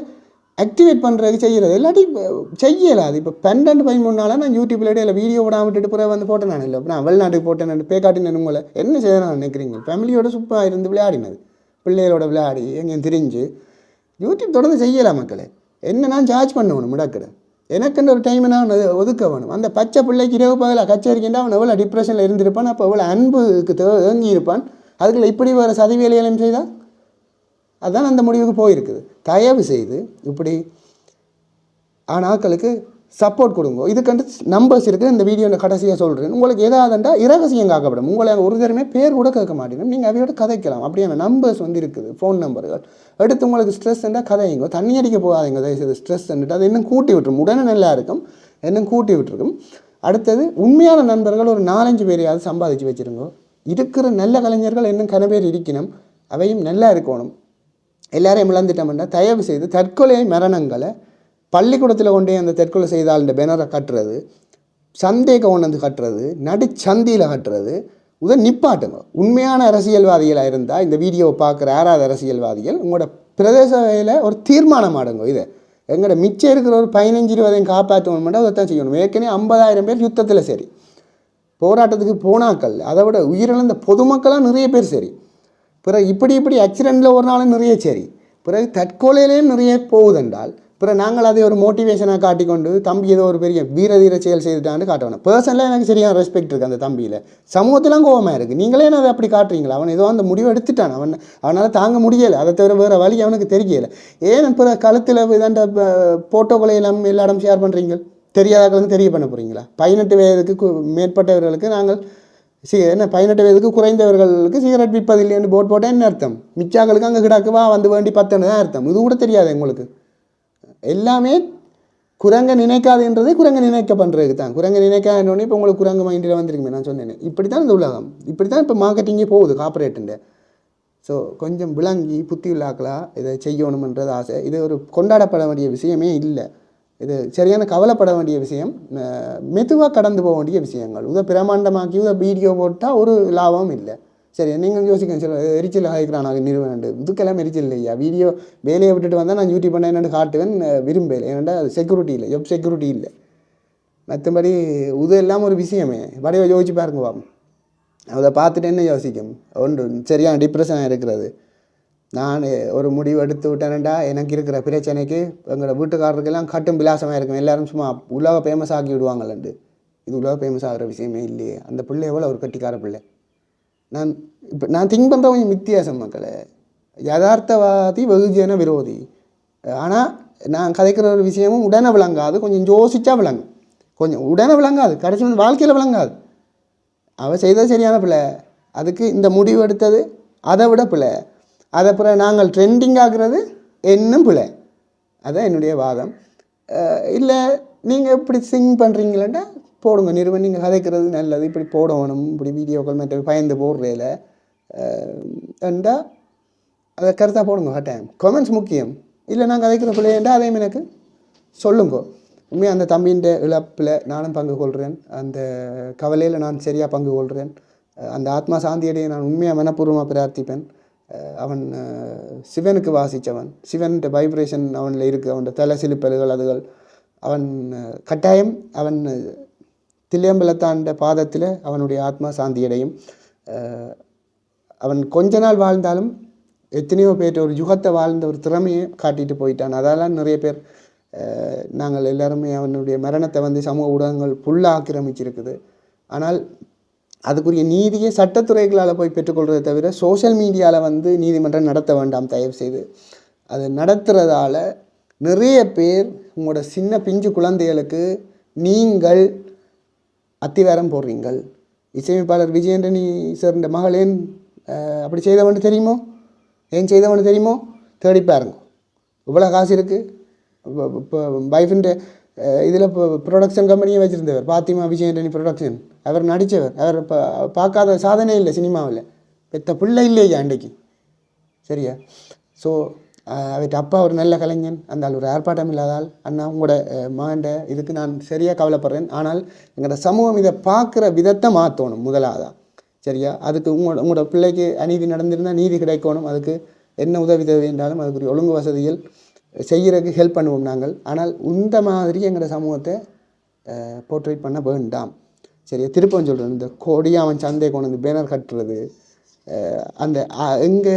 Speaker 1: ஆக்டிவேட் பண்ணுறதுக்கு செய்கிறது, இல்லாட்டி செய்யலாது. இப்போ 12-13 நாளாக நான் யூடியூப்பில் இடையில வீடியோ விடாம விட்டுட்டு பிறகு வந்து போட்டேன். நான் இல்லை, நான் வெளிநாட்டுக்கு போட்டேன், பேக்காட்டினேன். உங்களை என்ன செய்ய நான் நினைக்கிறீங்க? ஃபேமிலியோட சூப்பராக இருந்து விளையாடினது, பிள்ளைகளோட விளையாடி எங்கேயும் தெரிஞ்சு யூடியூப் தொடர்ந்து செய்யலாம். மக்களே என்ன நான் சார்ஜ் பண்ணணும் முடக்கிட, எனக்குன்னு ஒரு டைமை நான் ஒதுக்க வேணும். அந்த பச்சை பிள்ளைக்கு இரவு பகலாக கச்சரிக்கின்றா அவன் எவ்வளோ டிப்ரெஷனில் இருந்திருப்பான், அப்போ எவ்வளோ அன்புக்கு ஏங்கி இருப்பான். அதுக்குள்ள இப்படி வேறு சதி வேலையெல்லாம் செய்தால் அதுதான் அந்த முடிவுக்கு போயிருக்குது. தயவு செய்து இப்படி ஆட்களுக்கு சப்போர்ட் கொடுங்க. இதுக்கண்டு நம்பர்ஸ் இருக்குது, இந்த வீடியோ கடைசியாக சொல்கிறேன். உங்களுக்கு ஏதாவதுண்டா இரகசியம் காக்கப்படும். உங்களை ஒரு தரமே பேர் கூட கேட்க மாட்டேங்க, நீங்கள் அவையோட கதைக்கலாம். அப்படியான நம்பர்ஸ் இருக்குது, ஃபோன் நம்பர்கள் எடுத்து உங்களுக்கு ஸ்ட்ரெஸ் இருந்தால் கதைங்க. தண்ணி அடிக்க போகாதீங்க தயவுசெய்து. ஸ்ட்ரெஸ் வந்துட்டு அது இன்னும் கூட்டி விட்டுரும், உடனே நல்லா இருக்கும், இன்னும் கூட்டி விட்டுருக்கும். அடுத்தது உண்மையான நண்பர்கள் ஒரு 4-5 பேரையாவது சம்பாதிச்சு வச்சுருங்க. இருக்கிற நல்ல கலைஞர்கள் இன்னும் கன பேர் இருக்கணும், அவையும் நல்லா இருக்கணும். எல்லாரையும் இழந்துட்டோம்னா தயவு செய்து தற்கொலை மரணங்களை பள்ளிக்கூடத்தில் கொண்டே அந்த தற்கொலை செய்தால் இந்த பேனரை கட்டுறது, சந்தேக கொண்டு வந்து கட்டுறது, நடுச்சந்தியில் கட்டுறது நிப்பாட்டுங்க. உண்மையான அரசியல்வாதிகளாக இருந்தால் இந்த வீடியோவை பார்க்குற யாராவது அரசியல்வாதிகள் உங்களோட பிரதேச வகையில் ஒரு தீர்மானம் ஆடுங்க. இதை எங்களோட மிச்சம் இருக்கிற ஒரு 15-20 காப்பாற்றணும்னா அதைத்தான் செய்யணும். ஏற்கனவே 50,000 பேர் யுத்தத்தில் சரி, போராட்டத்துக்கு போனாக்கள், அதை விட உயிரிழந்த பொதுமக்களாக நிறைய பேர் சரி, பிறகு இப்படி ஆக்சிடெண்ட்டில் ஒரு நாளும் நிறைய சரி, பிறகு தற்கொலையிலேயும் நிறைய போகுதென்றால் பிறகு நாங்கள் அதை ஒரு மோட்டிவேஷனாக காட்டிக்கொண்டு தம்பி ஏதோ ஒரு பெரிய வீர செயல் செய்துட்டான்னு காட்டணும். பர்சனலாக எனக்கு சரியான ரெஸ்பெக்ட் இருக்குது அந்த தம்பியில், சமூகத்திலாம் கோவமாக இருக்குது. நீங்களே என்ன அதை அப்படி காட்டுறீங்களா? அவன் ஏதோ அந்த முடிவை எடுத்துட்டான், அவனால் தாங்க முடியலை, அதை தவிர வேறு வழி அவனுக்கு தெரியலை. ஏன் பிற கழுத்தில் இதாண்ட போட்டோக்களை எல்லாம் எல்லா இடம் ஷேர் பண்ணுறீங்க? தெரியாதவர்களுக்கு தெரிய பண்ண போகிறீங்களா? 18 வயதுக்கு மேற்பட்டவர்களுக்கு நாங்கள் என்ன 18 வயதுக்கு குறைந்தவர்களுக்கு சிகரெட் விற்பதில்லைன்னு போட்டால் என்ன அர்த்தம்? மிச்சாக்களுக்கு அங்கே கிடாக்குவா வந்து வேண்டி 10 தான் அர்த்தம். இது கூட தெரியாது எங்களுக்கு. எல்லாமே குரங்க நினைக்காதுன்றதே குரங்க நினைக்க பண்ணுறதுக்கு தான். குரங்க நினைக்காதுன்னு இப்போ உங்களுக்கு குரங்கு மைண்டில் வந்துருக்குமே. நான் சொன்னேன், இப்படி தான் இந்த உலகம், இப்படி தான் இப்போ மார்க்கெட்டிங்கே போகுது கார்பரேட்டுண்டு. ஸோ கொஞ்சம் விளங்கி புத்தி உள்ளாக்கலாம் இதை செய்யணுமன்றது ஆசை. இது ஒரு கொண்டாடப்பட வேண்டிய விஷயமே இல்லை, இது சரியான கவலைப்பட வேண்டிய விஷயம், மெதுவாக கடந்து போக வேண்டிய விஷயங்கள். பிரமாண்டமாக்கி வீடியோ போட்டால் ஒரு லாபமும் இல்லை. சரி, நீங்கள் யோசிக்கணும், சில எரிச்சல் ஆகிக்கிறான் நிறுவனம், இதுக்கெல்லாம் எரிச்சல் இல்லையா? வீடியோ வேலையை விட்டுட்டு வந்தால் நான் யூடியூப் பண்ண என்னென்னு காட்டுவேன், விரும்பலை. ஏன்னா அது செக்யூரிட்டி இல்லை, ஜப் செக்யூரிட்டி இல்லை. மற்றபடி இது எல்லாம் ஒரு விஷயமே வடிவ யோசிச்சு பாருங்க பாப்போம். அதை பார்த்துட்டு என்ன யோசிக்கும்? ஒன்று சரியான டிப்ரெஷனாக இருக்கிறது. நான் ஒரு முடிவு எடுத்து விட்டேன்டா, எனக்கு இருக்கிற பிரச்சனைக்கு எங்களோட வீட்டுக்காரருக்கெல்லாம் கட்டும் விலாசமாக இருக்கும், எல்லோரும் சும்மா உலக ஃபேமஸ் ஆக்கி விடுவாங்கள்ண்டு. இது உலக ஃபேமஸ் ஆகிற விஷயமே இல்லையே. அந்த பிள்ளை எவ்வளோ ஒரு கட்டிக்கார பிள்ளை. நான் திங்க் பண்ணுற கொஞ்சம் வித்தியாசம் மக்களே. யதார்த்தவாதி வெகுஜன விரோதி. ஆனால் நான் கதைக்கிற ஒரு விஷயமும் உடனே விளங்காது, கொஞ்சம் யோசிச்சா விளங்கும். கொஞ்சம் உடனே விளங்காது, கடைசி வந்து வாழ்க்கையில் விளங்காது. அவள் செய்தது சரியான பிள்ளை, அதுக்கு இந்த முடிவு எடுத்தது அதை விட பிள்ளை, அதை அப்புறம் நாங்கள் ட்ரெண்டிங் ஆகிறது இன்னும் பிள்ளை. அதுதான் என்னுடைய வாதம். இல்லை நீங்கள் இப்படி சிங் பண்ணுறீங்களா போடுங்க, நிறுவனம் நீங்கள் கதைக்கிறது நல்லது, இப்படி போடணும், இப்படி வீடியோக்கள் மற்ற பயந்து போடுறதில்ல ஏண்டா அதை கருத்தாக போடுங்க. டைம் கமெண்ட்ஸ் முக்கியம். இல்லை நான் கதைக்கிற பிள்ளைண்டா அதையும் எனக்கு சொல்லுங்க. உண்மையாக அந்த தம்பியின் இழப்பில் நானும் பங்கு கொள்கிறேன், அந்த கவலையில் நான் சரியாக பங்கு கொள்கிறேன். அந்த ஆத்மா சாந்தியடைய நான் உண்மையாக மனப்பூர்வமாக பிரார்த்திப்பேன். அவன் சிவனுக்கு வாசித்தவன், சிவன்கிட்ட வைப்ரேஷன் அவனில் இருக்குது, அவன் தலை சிலுப்பல்கள் அதுகள். அவன் கட்டாயம் அவன் தில்லையம்பலத்தாண்ட பாதத்தில் அவனுடைய ஆத்மா சாந்தியடையும். அவன் கொஞ்ச நாள் வாழ்ந்தாலும் எத்தனையோ பேர் ஒரு யுகத்தை வாழ்ந்த ஒரு திறமையை காட்டிட்டு போயிட்டான். அதெல்லாம் நிறைய பேர் நாங்கள் எல்லாருமே அவனுடைய மரணத்தை வந்து சமூக ஊடகங்கள் ஃபுல்லாக ஆக்கிரமிச்சிருக்குது. ஆனால் அதுக்குரிய நீதியை சட்டத்துறைகளால் போய் பெற்றுக்கொள்வதை தவிர சோஷியல் மீடியாவில் வந்து நீதிமன்றம் நடத்த வேண்டாம் தயவு செய்து. அது நடத்துகிறதால நிறைய பேர் உங்களோட சின்ன பிஞ்சு குழந்தைகளுக்கு நீங்கள் அத்திவாரம் போடுறீங்கள். இசையமைப்பாளர் விஜயண்டனி சார் இந்த மகளேன் அப்படி செய்தவன்னு தெரியுமோ, ஏன் செய்தவன்னு தெரியுமோ, தேடி பாருங்க. இவ்வளோ காசு இருக்குது. இப்போ வைஃபிൻ്റെ இதில் இப்போ ப்ரொடக்ஷன் கம்பெனியை வச்சுருந்தவர் பாத்திமா விஜயண்டனி ப்ரொடக்ஷன். அவர் நடித்தவர். அவர் இப்போ பார்க்காத சாதனை இல்லை சினிமாவில். பெத்த பிள்ளை இல்லையா அன்றைக்கு, சரியா? ஸோ அவர்கிட்ட அப்பா ஒரு நல்ல கலைஞன், அந்த ஆள் ஒரு ஏற்பாட்டம் இல்லாதால். அண்ணா உங்களோட மகண்ட இதுக்கு நான் சரியாக கவலைப்படுறேன். ஆனால் எங்களோட சமூகம் இதை பார்க்குற விதத்தை மாற்றணும் முதலாதான், சரியா? அதுக்கு உங்களோட பிள்ளைக்கு அநீதி நடந்திருந்தால் நீதி கிடைக்கணும். அதுக்கு என்ன உதவி தேவை என்றாலும் அதுக்குரிய ஒழுங்கு வசதிகள் செய்கிறதுக்கு ஹெல்ப் பண்ணுவோம் நாங்கள். ஆனால் இந்த மாதிரி எங்களோட சமூகத்தை போர்ட்ரேட் பண்ண வேண்டாம், சரியா? திருப்பம் சொல்கிறது, இந்த கொடியாவன் சந்தை கொண்டு வந்து பேனர் கட்டுறது, அந்த எங்கே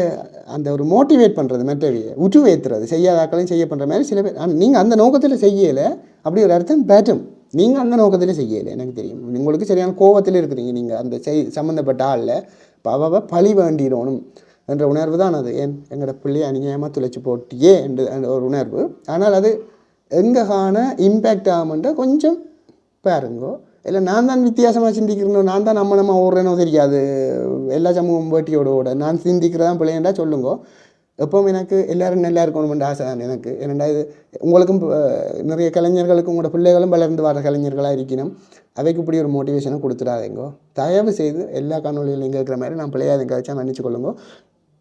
Speaker 1: அந்த ஒரு மோட்டிவேட் பண்ணுறது, மெட்டவியை உற்றுவேற்றுறது, செய்யாதாக்களையும் செய்ய பண்ணுற மாதிரி சில பேர். ஆனால் நீங்கள் அந்த நோக்கத்தில் செய்யலை, அப்படி ஒரு அர்த்தம் பேட்டும். நீங்கள் அந்த நோக்கத்தில் செய்யலை, எனக்கு தெரியும். உங்களுக்கு சரியான கோபத்தில் இருக்கிறீங்க நீங்கள் அந்த சம்மந்தப்பட்ட ஆளில். இப்போ பழி வேண்டிடணும் என்ற உணர்வு தான் அது. ஏன் எங்களோட பிள்ளையை அநியாயமாக துளைச்சி போட்டியே என்று ஒரு உணர்வு. ஆனால் அது எங்கே காண இம்பேக்ட் ஆகும்ன்ற கொஞ்சம் பாருங்கோ. இல்லை நான் தான் வித்தியாசமாக சிந்திக்கிறேனோ, நான் தான் நம்ம ஓடுறேனோ தெரியாது, எல்லா சமூகம் வேட்டியோட ஓட நான் சிந்திக்கிறதான் பிள்ளைண்டா சொல்லுங்கோ. எப்பவும் எனக்கு எல்லோரும் நல்லா இருக்கணும்ன்ற ஆசை தான் எனக்கு. ஏன்னா இது உங்களுக்கும் நிறைய கலைஞர்களுக்கும் உங்களோட பிள்ளைகளும் வளர்ந்து வர கலைஞர்களாக இருக்கணும். அவைக்கு இப்படி ஒரு மோட்டிவேஷனை கொடுத்துடாதேங்கோ தயவு செய்து. எல்லா காணொலிகளும் இங்கே இருக்கிற மாதிரி நான் பிள்ளையாக எங்கேயாச்சும் மன்னிச்சு கொள்ளுங்கோ.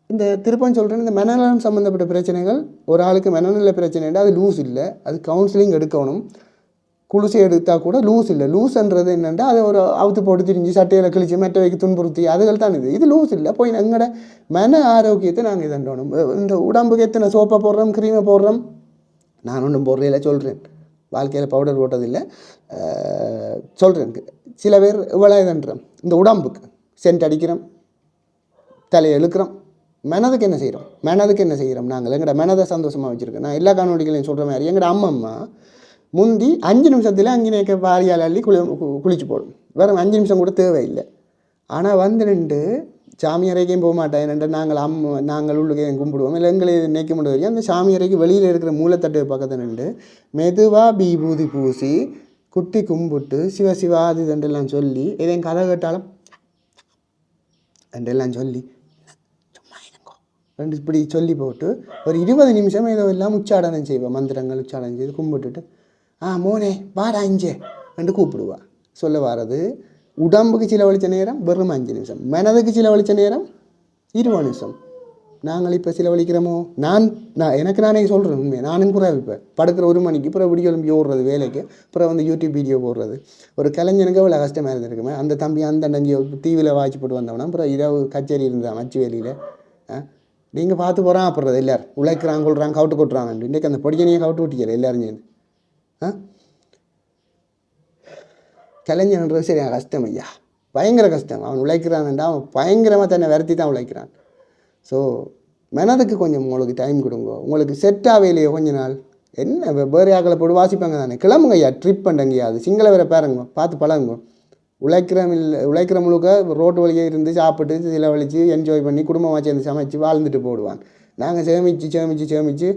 Speaker 1: இந்த திருப்பம் சொல்கிறேன், இந்த மனநலம் சம்மந்தப்பட்ட பிரச்சனைகள், ஒரு ஆளுக்கு மனநல பிரச்சனைன்னா அது லூஸ் இல்லை, அது கவுன்சிலிங் எடுக்கணும். குளிசை எடுத்தால் கூட லூஸ் இல்லை. லூஸ்ன்றது என்னென்னா அதை ஒரு அவுத்து போட்டு திரிஞ்சு சட்டையில் கிழிச்சு மெட்டவைக்கு துன்புறுத்தி அதுகள் தான் இது லூஸ் இல்லை. போய் எங்களோட மன ஆரோக்கியத்தை நாங்கள் இதண்டணும். இந்த உடம்புக்கு எத்தனை சோப்பை போடுறோம், க்ரீமை போடுறோம். நான் ஒன்றும் போடுறதில்ல, சொல்கிறேன். வாழ்க்கையில் பவுடர் போட்டதில்லை, சொல்கிறேன். சில பேர் இவ்வளோ இதன்றோம். இந்த உடம்புக்கு சென்ட் அடிக்கிறோம், தலையை இழுக்கிறோம். மனதுக்கு என்ன செய்கிறோம் நாங்கள் எங்களோட மனதை சந்தோஷமாக வச்சுருக்கோம். நான் எல்லா காணொலிகளையும் சொல்கிற மாதிரி எங்களோட அம்மா முந்தி 5 நிமிஷத்தில் அங்கே வாரியால் அள்ளி குளிச்சு போடும். வேறு 5 நிமிஷம் கூட தேவையில்லை. ஆனால் வந்து நின்று சாமி அறைக்கும் போக மாட்டேன். என்னென்று நாங்கள் உள்ளுக்கே கும்பிடுவோம். இல்லை எங்களை நினைக்க முடியாது. அந்த சாமி அறைக்கு வெளியில் இருக்கிற மூலத்தட்டு பக்கத்தில் நின்று மெதுவாக பீபூதி பூசி குட்டி கும்பிட்டு சிவசிவா அது இதெல்லாம் சொல்லி எதையும் கதை கேட்டாலும் ரெண்டெல்லாம் சொல்லி ரெண்டு இப்படி சொல்லி போட்டு ஒரு 20 நிமிஷம் ஏதோ எல்லாம் உச்சாடனம் செய்வோம். மந்திரங்கள் உச்சாடனம் செய்து கும்பிட்டுட்டு மோனே வாடா இஞ்சே ரெண்டு கூப்பிடுவா. சொல்ல வர்றது உடம்புக்கு செலவழித்த நேரம் வெறும் 5 நிமிஷம், மனதுக்கு செலவழித்த நேரம் 20 நிமிஷம். நாங்கள் இப்போ செலவழிக்கிறோமோ? நான் எனக்கு நானே சொல்கிறேன் உண்மையை. நானும் கூட இப்போ படுக்கிற 1 மணிக்கு அப்புறம் விடிய கிளம்பி ஓடுறது வேலைக்கு, அப்புறம் வந்து யூடியூப் வீடியோ போடுறது. ஒரு கலைஞனுக்கு அவ்வளோ கஷ்டமாக இருந்திருக்குமே. அந்த தம்பி அந்த நஞ்சி டிவியில் வாய்ச்சி போட்டு வந்தவனா அப்புறம் இரவு கச்சேரி இருந்தான் மச்சு வேலியில். நீங்கள் பார்த்து போகிறான் அப்புறம் எல்லோரும் உழைக்கிறாங்க கொள்கிறாங்க கவுட்டு கொட்டுறாங்க. இன்றைக்கு அந்த பொடிக்கனியை கவுட்டு விட்டிக்கல எல்லோரும் சேர்ந்து. கலைஞன்றது சரியா கஷ்டம் ஐயா, பயங்கர கஷ்டம். அவன் உழைக்கிறான்டா, அவன் பயங்கரமாக தன்னை வருத்தி தான் உழைக்கிறான். ஸோ மனதுக்கு கொஞ்சம் உங்களுக்கு டைம் கொடுங்க. உங்களுக்கு செட் ஆகலையோ கொஞ்ச நாள் என்ன வேறு ஆக்களை போட்டு வாசிப்பாங்க தானே, கிளம்புங்க ஐயா, ட்ரிப் பண்ணுங்கய்யா. அது சிங்கள வேற பாருங்க, பார்த்து பழகுங்க. உழைக்கிற முழுக்க ரோட்டு வழியே இருந்து சாப்பிட்டு செலவழித்து என்ஜாய் பண்ணி குடும்பமாக சேர்ந்து சமைச்சு வாழ்ந்துட்டு போடுவான். நாங்கள் சேமித்து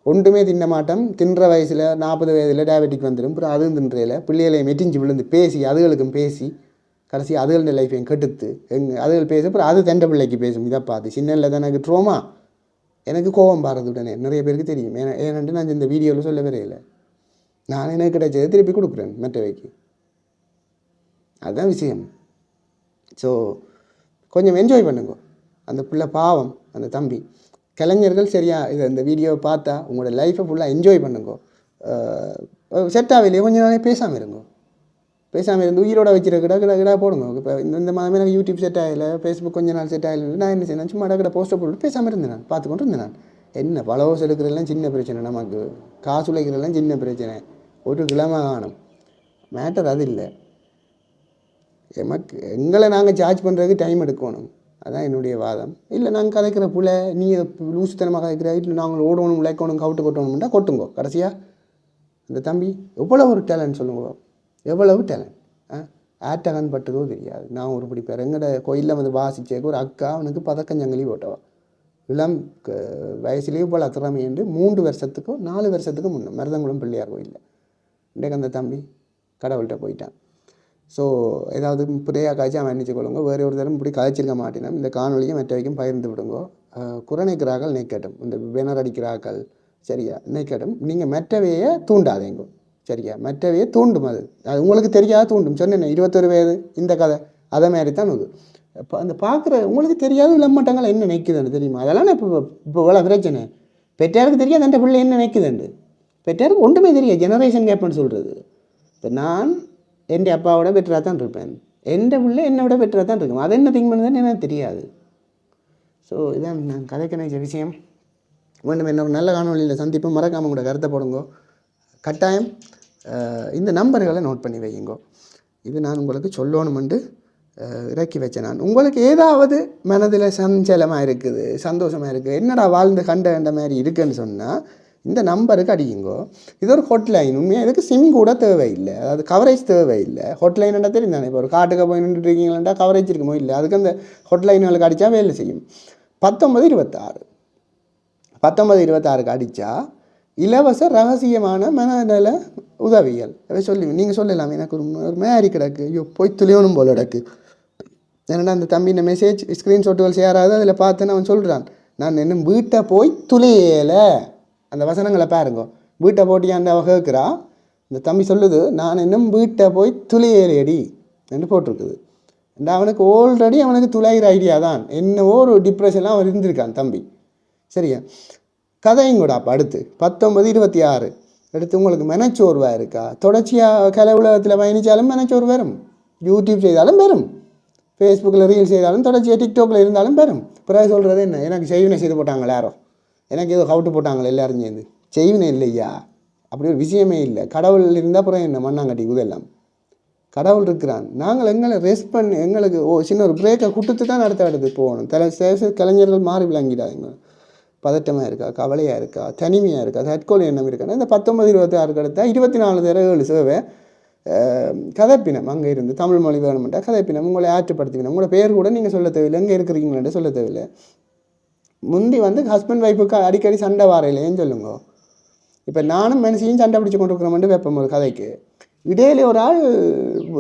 Speaker 1: ஒன்றுமே தின்ன மாட்டோம். தின்ற வயசில் 40 வயதில் டயபெட்டிக் வந்துடும். அப்புறம் அதுவும் தின்றையில் பிள்ளைகளை மெட்டிஞ்சு விழுந்து பேசி அதுகளுக்கும் பேசி கடைசி அதுகளோட லைஃப்பையும் கெடுத்து அதுகள் பேச அப்புறம் அது தண்டை பிள்ளைக்கு பேசும். இதை பார்த்து சின்னல தான் எனக்கு ட்ரோமா, எனக்கு கோபம் பாரது உடனே நிறைய பேருக்கு தெரியும். ஏனென்று நான் இந்த வீடியோவில் சொல்ல வரையில நான் எனக்கு கிடைச்சதை திருப்பி கொடுக்குறேன் மற்றவைக்கு. அதுதான் விஷயம். ஸோ கொஞ்சம் என்ஜாய் பண்ணுங்க. அந்த பிள்ளை பாவம், அந்த தம்பி. கலைஞர்கள் சரியா இந்த வீடியோவை பார்த்தா உங்களோட லைஃப்பை ஃபுல்லாக என்ஜாய் பண்ணுங்க. செட் ஆகலையே கொஞ்சம் நாளே பேசாமல் இருந்து உயிரோட வச்சுருக்கிட போடுங்க. இப்போ இந்த மாதிரி எனக்கு யூடியூப் செட் ஆகலை, ஃபேஸ்புக் கொஞ்ச நாள் செட் ஆகலை. நான் என்ன செய்யணும், சும்மா இடக்கிட்ட போஸ்ட்டை போட்டு பேசாமல் இருந்தேன். நான் பார்த்துக்கொண்டு இருந்தேன். நான் என்ன ஃபாலோவர்ஸ் எடுக்கிறதெல்லாம் சின்ன பிரச்சனை, நமக்கு காசு உழைக்கிறதெல்லாம் சின்ன பிரச்சனை, ஒரு கிழமை காணும் மேட்டர் அது இல்லை. எங்களை நாங்கள் சார்ஜ் பண்ணுறதுக்கு டைம் எடுக்கணும். அதான் என்னுடைய வாதம். இல்லை நாங்கள் கதைக்கிற புள்ள நீ லூசுத்தனமாக கதைக்கிற இல்லை நாங்கள் ஓடணும் உழைக்கணும் கவுட்டு கொட்டணும்னா கொட்டுங்கோ. கடைசியாக இந்த தம்பி எவ்வளோ ஒரு டேலண்ட் சொல்லுங்க, எவ்வளவு டேலண்ட். ஆட்ட கண் பட்டதோ தெரியாது. நான் ஒரு பிடிப்பார் எங்கள்ட கோயிலில் வந்து வாசிச்சேக்கு ஒரு அக்கா அவனுக்கு பதக்கஞ்சங்கலி போட்டவா. இளம் வயசுலேயே போல் திறமையுண்டு 3 வருஷத்துக்கோ 4 வருஷத்துக்கு முன்னே மருதங்குளம் பிள்ளையார் கோயிலில் இன்றைக்கு அந்த தம்பி கடவுள்கிட்ட போயிட்டான். ஸோ ஏதாவது புதையா காய்ச்சி அவன் மன்னிச்சு கொள்ளுங்க. வேறு ஒரு தரம் இப்படி காய்ச்சிருக்க மாட்டேனா இந்த காணொலியை மற்றவைக்கும் பகிர்ந்து விடுங்கோ. குறைநிற்கிறார்கள் நீக்கட்டும், இந்த பேனர் அடிக்கிறார்கள் சரியா நீக்கட்டும். நீங்கள் மற்றவையை தூண்டாதீங்க சரியா, மற்றவையை தூண்டும். அது உங்களுக்கு தெரியாத தூண்டும். சொன்னேன் 21 வயது இந்த கதை அதை மாதிரி தான் அது. இப்போ அந்த பார்க்குற உங்களுக்கு தெரியாத இளமட்டங்கள் என்ன நினைக்குதுன்னு தெரியுமா? அதெல்லாம் இப்போ இவ்வளோ பிரச்சனை. பெற்றாருக்கு தெரியாது அந்த பிள்ளை என்ன நினைக்குதுண்டு. பெற்றாருக்கு ஒன்றுமே தெரியாது. ஜெனரேஷன் கேப்னு சொல்கிறது. இப்போ நான் என் அப்பாவோட பெட்டராக தான் இருப்பேன், என் பிள்ளை என்னோட பெட்டராக தான் இருக்கும். அது என்ன திங்க் பண்ணுதுன்னு எனக்கு தெரியாது. ஸோ இதான் நான் கதைக்கு நினைச்ச விஷயம். மீண்டும் என்ன ஒரு நல்ல காணொலியில் சந்திப்போம். மறக்காமல் கூட கருத்தை போடுங்கோ. கட்டாயம் இந்த நம்பர்களை நோட் பண்ணி வையுங்கோ. இது நான் உங்களுக்கு சொல்லணுமென்று இறக்கி வச்சேன். நான் உங்களுக்கு ஏதாவது மனதில் சஞ்சலமாக இருக்குது, சந்தோஷமாக இருக்குது, என்னடா வாழ்ந்து கண்ட மாதிரி இருக்குன்னு சொன்னால் இந்த நம்பருக்கு அடிக்குங்கோ. இது ஒரு ஹாட்லைன். உண்மையாக இதுக்கு சிம் கூட தேவையில்லை, அதாவது கவரேஜ் தேவையில்லை. ஹாட்லைன்டா தெரியும் தானே. இப்போ ஒரு காட்டுக்கு போய் நின்றுட்டு இருக்கீங்களா கவரேஜ் இருக்குமோ இல்லை, அதுக்கு அந்த ஹாட்லைன்களுக்கு அடித்தா வேலை செய்யும். 1926 அடித்தா இலவச ரகசியமான மனநல உதவிகள் சொல்லி நீங்கள் சொல்லலாம். எனக்கு ஒரு மாதிரி கிடக்கு, ஐயோ போய் துளியணும் போல் கிடக்கு. ஏன்னா அந்த தம்பி இந்த மெசேஜ் ஸ்க்ரீன்ஷாட்டுகள் ஷேராது அதில் பார்த்துன்னு அவன் சொல்கிறான், நான் இன்னும் வீட்டை போய் துளியலை. அந்த வசனங்களை பாருங்க. வீட்டை போட்டியான்னு அவ கேட்குறா. இந்த தம்பி சொல்லுது, நான் இன்னும் வீட்டை போய் துளியேறி என்று போட்டிருக்குது. இந்த அவனுக்கு ஆல்ரெடி அவனுக்கு துளையிற ஐடியா தான். என்னவோ ஒரு டிப்ரெஷன்லாம் அவன் இருந்திருக்கான் தம்பி சரியா. கதையும் கூட அப்போ அடுத்து 1926 அடுத்து உங்களுக்கு மெனச்சோர்வாக இருக்கா? தொடர்ச்சியாக கலை உலகத்தில் பயணித்தாலும் மெனச்சோர்வு வரும். யூடியூப் செய்தாலும் வரும், ஃபேஸ்புக்கில் ரீல்ஸ் செய்தாலும் தொடர்ச்சியாக டிக்டாக்ல இருந்தாலும் வரும். பிறகு சொல்கிறது என்ன, எனக்கு செய்வினை செய்து போட்டாங்களே யாரோ, எனக்கு ஏதோ கவுட்டு போட்டாங்களே எல்லாரும் சேர்ந்து. செய்வினை இல்லையா, அப்படி ஒரு விஷயமே இல்லை. கடவுள் இருந்தால் அப்புறம் என்ன மண்ணாங்கட்டி இதெல்லாம். கடவுள் இருக்கிறான். நாங்கள் எங்களை ரெஸ்ட் பண்ணி எங்களுக்கு சின்ன ஒரு பிரேக்கை கொடுத்து தான் அடுத்து போகணும். கலைஞர்கள் மாறி விளங்கிடாதுங்க. பதட்டமாக இருக்கா, கவலையாக இருக்கா, தனிமையாக இருக்கா, தற்கொலை எண்ணம் இருக்கான்னா இந்த 1926 அடுத்தா 24/7 சேவை கதைப்பினம். அங்கே இருந்து தமிழ் மொழி வேணுமெண்டா கதைப்பினம். உங்களை ஆற்றுப்படுத்திக்கணும். உங்களோட பேர் கூட நீங்கள் சொல்ல தேவையில்லை, எங்கே இருக்கிறீங்களே சொல்ல தேவையில்லை. முந்தி வந்து ஹஸ்பண்ட் ஒய்ஃபுக்கு அடிக்கடி சண்டை வாரையிலேன்னு சொல்லுங்க. இப்போ நானும் மனுஷையும் சண்டை பிடிச்சி கொண்டு இருக்கிறோம்ட்டு வைப்போம் ஒரு கதைக்கு. இடையிலே ஒரு ஆள்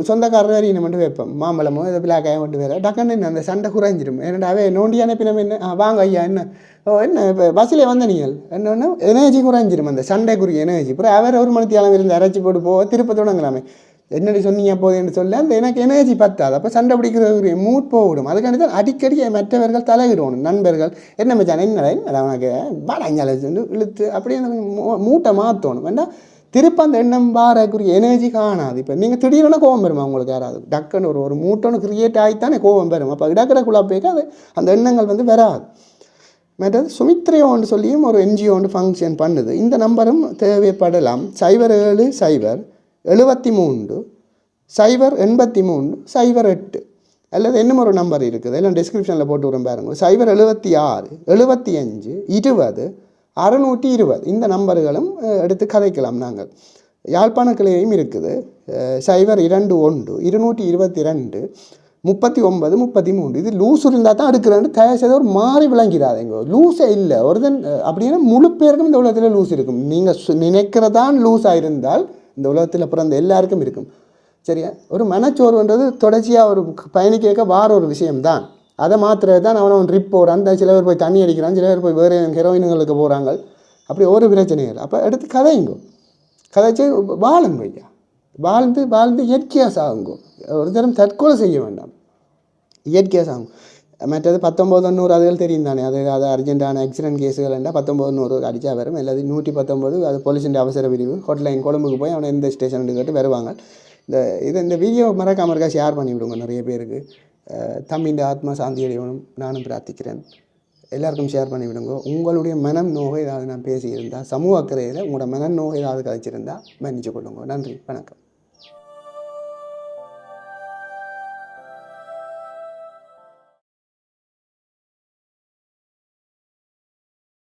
Speaker 1: சொந்தக்காரர் அறியின மட்டும் வைப்போம், மாம்பழமோ இதை பிளாக்காயம் மட்டும் வேறு டக்குன்னு அந்த சண்டை குறைஞ்சிடும். என்னடா நோண்டி அனுப்பினம் என்ன வாங்க ஐயா என்ன என்ன இப்போ பஸ்ஸில் வந்த நீங்கள் என்னென்னா எனர்ஜி குறைஞ்சிடும், அந்த சண்டைக்குரிய எனர்ஜி. அப்புறம் அவர் ஒரு மணித்தியாலம் இருந்து அரைச்சி போட்டு போக திருப்ப தொடங்கலாமே. என்னடி சொன்னீங்க போதுன்னு சொல்ல அந்த எனக்கு எனர்ஜி பத்தாது. அப்போ சண்டை பிடிக்கிற மூட் போவிடும். அதுக்காண்டி தான் அடிக்கடி மற்றவர்கள் தலையிடணும். நண்பர்கள் என்ன மச்சான் என்னடா உனக்கு பாடாஞ்சால இழுத்து அப்படியே மூட்டை மாற்றணும் வேண்டாம். திருப்ப அந்த எண்ணம் வாரக்குரிய எனர்ஜி காணாது. இப்போ நீங்கள் திடீர்னு கோவம் வருமா உங்களுக்கு யாராவது? டக்குன்னு ஒரு மூட்டை கிரியேட் ஆகித்தானே கோவம் வரும். அப்போ இடக்கிற பேக்க அந்த எண்ணங்கள் வந்து வராது. மற்றது சுமித்ரையோன்னு சொல்லியும் ஒரு NGO ஃபங்க்ஷன் பண்ணுது. இந்த நம்பரும் தேவைப்படலாம். 07 0 73 0 83 08 அல்லது இன்னும் ஒரு நம்பர் இருக்குது, எல்லாம் டிஸ்கிரிப்ஷனில் போட்டு விடுறேன் பாருங்க. 076 75 20 620 இந்த நம்பர்களும் எடுத்து கதைக்கலாம். நாங்கள் யாழ்ப்பாண கிளையும் இருக்குது. 021 222 39 33 இது லூஸ் இருந்தால் தான் எடுக்கிறேன்னு தயவுசெய்து ஒரு மாறி விளங்கிறாதுங்க. லூஸே இல்லை ஒருதன் அப்படின்னா முழு பேருக்கும் இந்த உலகத்தில் லூஸ் இருக்கும். நீங்கள் நினைக்கிறதான் லூஸாக இருந்தால் இந்த உலகத்தில் பிறந்த எல்லாருக்கும் இருக்கும் சரியா. ஒரு மனச்சோர்வுன்றது தொடர்ச்சியாக ஒரு பயணிக்க வார ஒரு விஷயம்தான். அதை மாத்திரது தான் அவன் ட்ரிப் போகிறான். அந்த சில பேர் போய் தண்ணி அடிக்கிறான், சில பேர் போய் வேறு ஹெரோயினுங்களுக்கு போகிறாங்க. அப்படி ஒரு பிரச்சனைகள். அப்போ எடுத்து கதைங்கோ, கதைச்சி வாழுங்க ஐயா. வாழ்ந்து இயற்கையாக சாகுங்கோ. ஒரு தரம் தற்கொலை செய்ய வேண்டாம், இயற்கையாக சாகும். மற்றது 1900 அதுகள் தெரியும் தானே. அது அர்ஜென்டான ஆக்சிடென்ட் கேஸுகள் என்ன 1900 அடித்தா வரும். எல்லாது 119 அது போலீஸின் அவசர பிரிவு ஹாட்லைன் கொழும்புக்கு போய் அவனை எந்த ஸ்டேஷன் கேட்டு வருவாங்க. இந்த வீடியோ மறக்காம இருக்கா ஷேர் பண்ணி விடுங்க நிறைய பேருக்கு. தம்பிൻ്റെ ஆத்மா சாந்தி அடையணும் நானும் பிரார்த்திக்கிறேன். எல்லாருக்கும் ஷேர் பண்ணி விடுங்க. உங்களுடைய மனம் நோக ஏதாவது நான் பேசியிருந்தால், சமூக அக்கறையில் உங்களோட மனம் நோக ஏதாவது கழிச்சிருந்தால் மன்னிச்சு கொள்ளுங்க. நன்றி, வணக்கம்.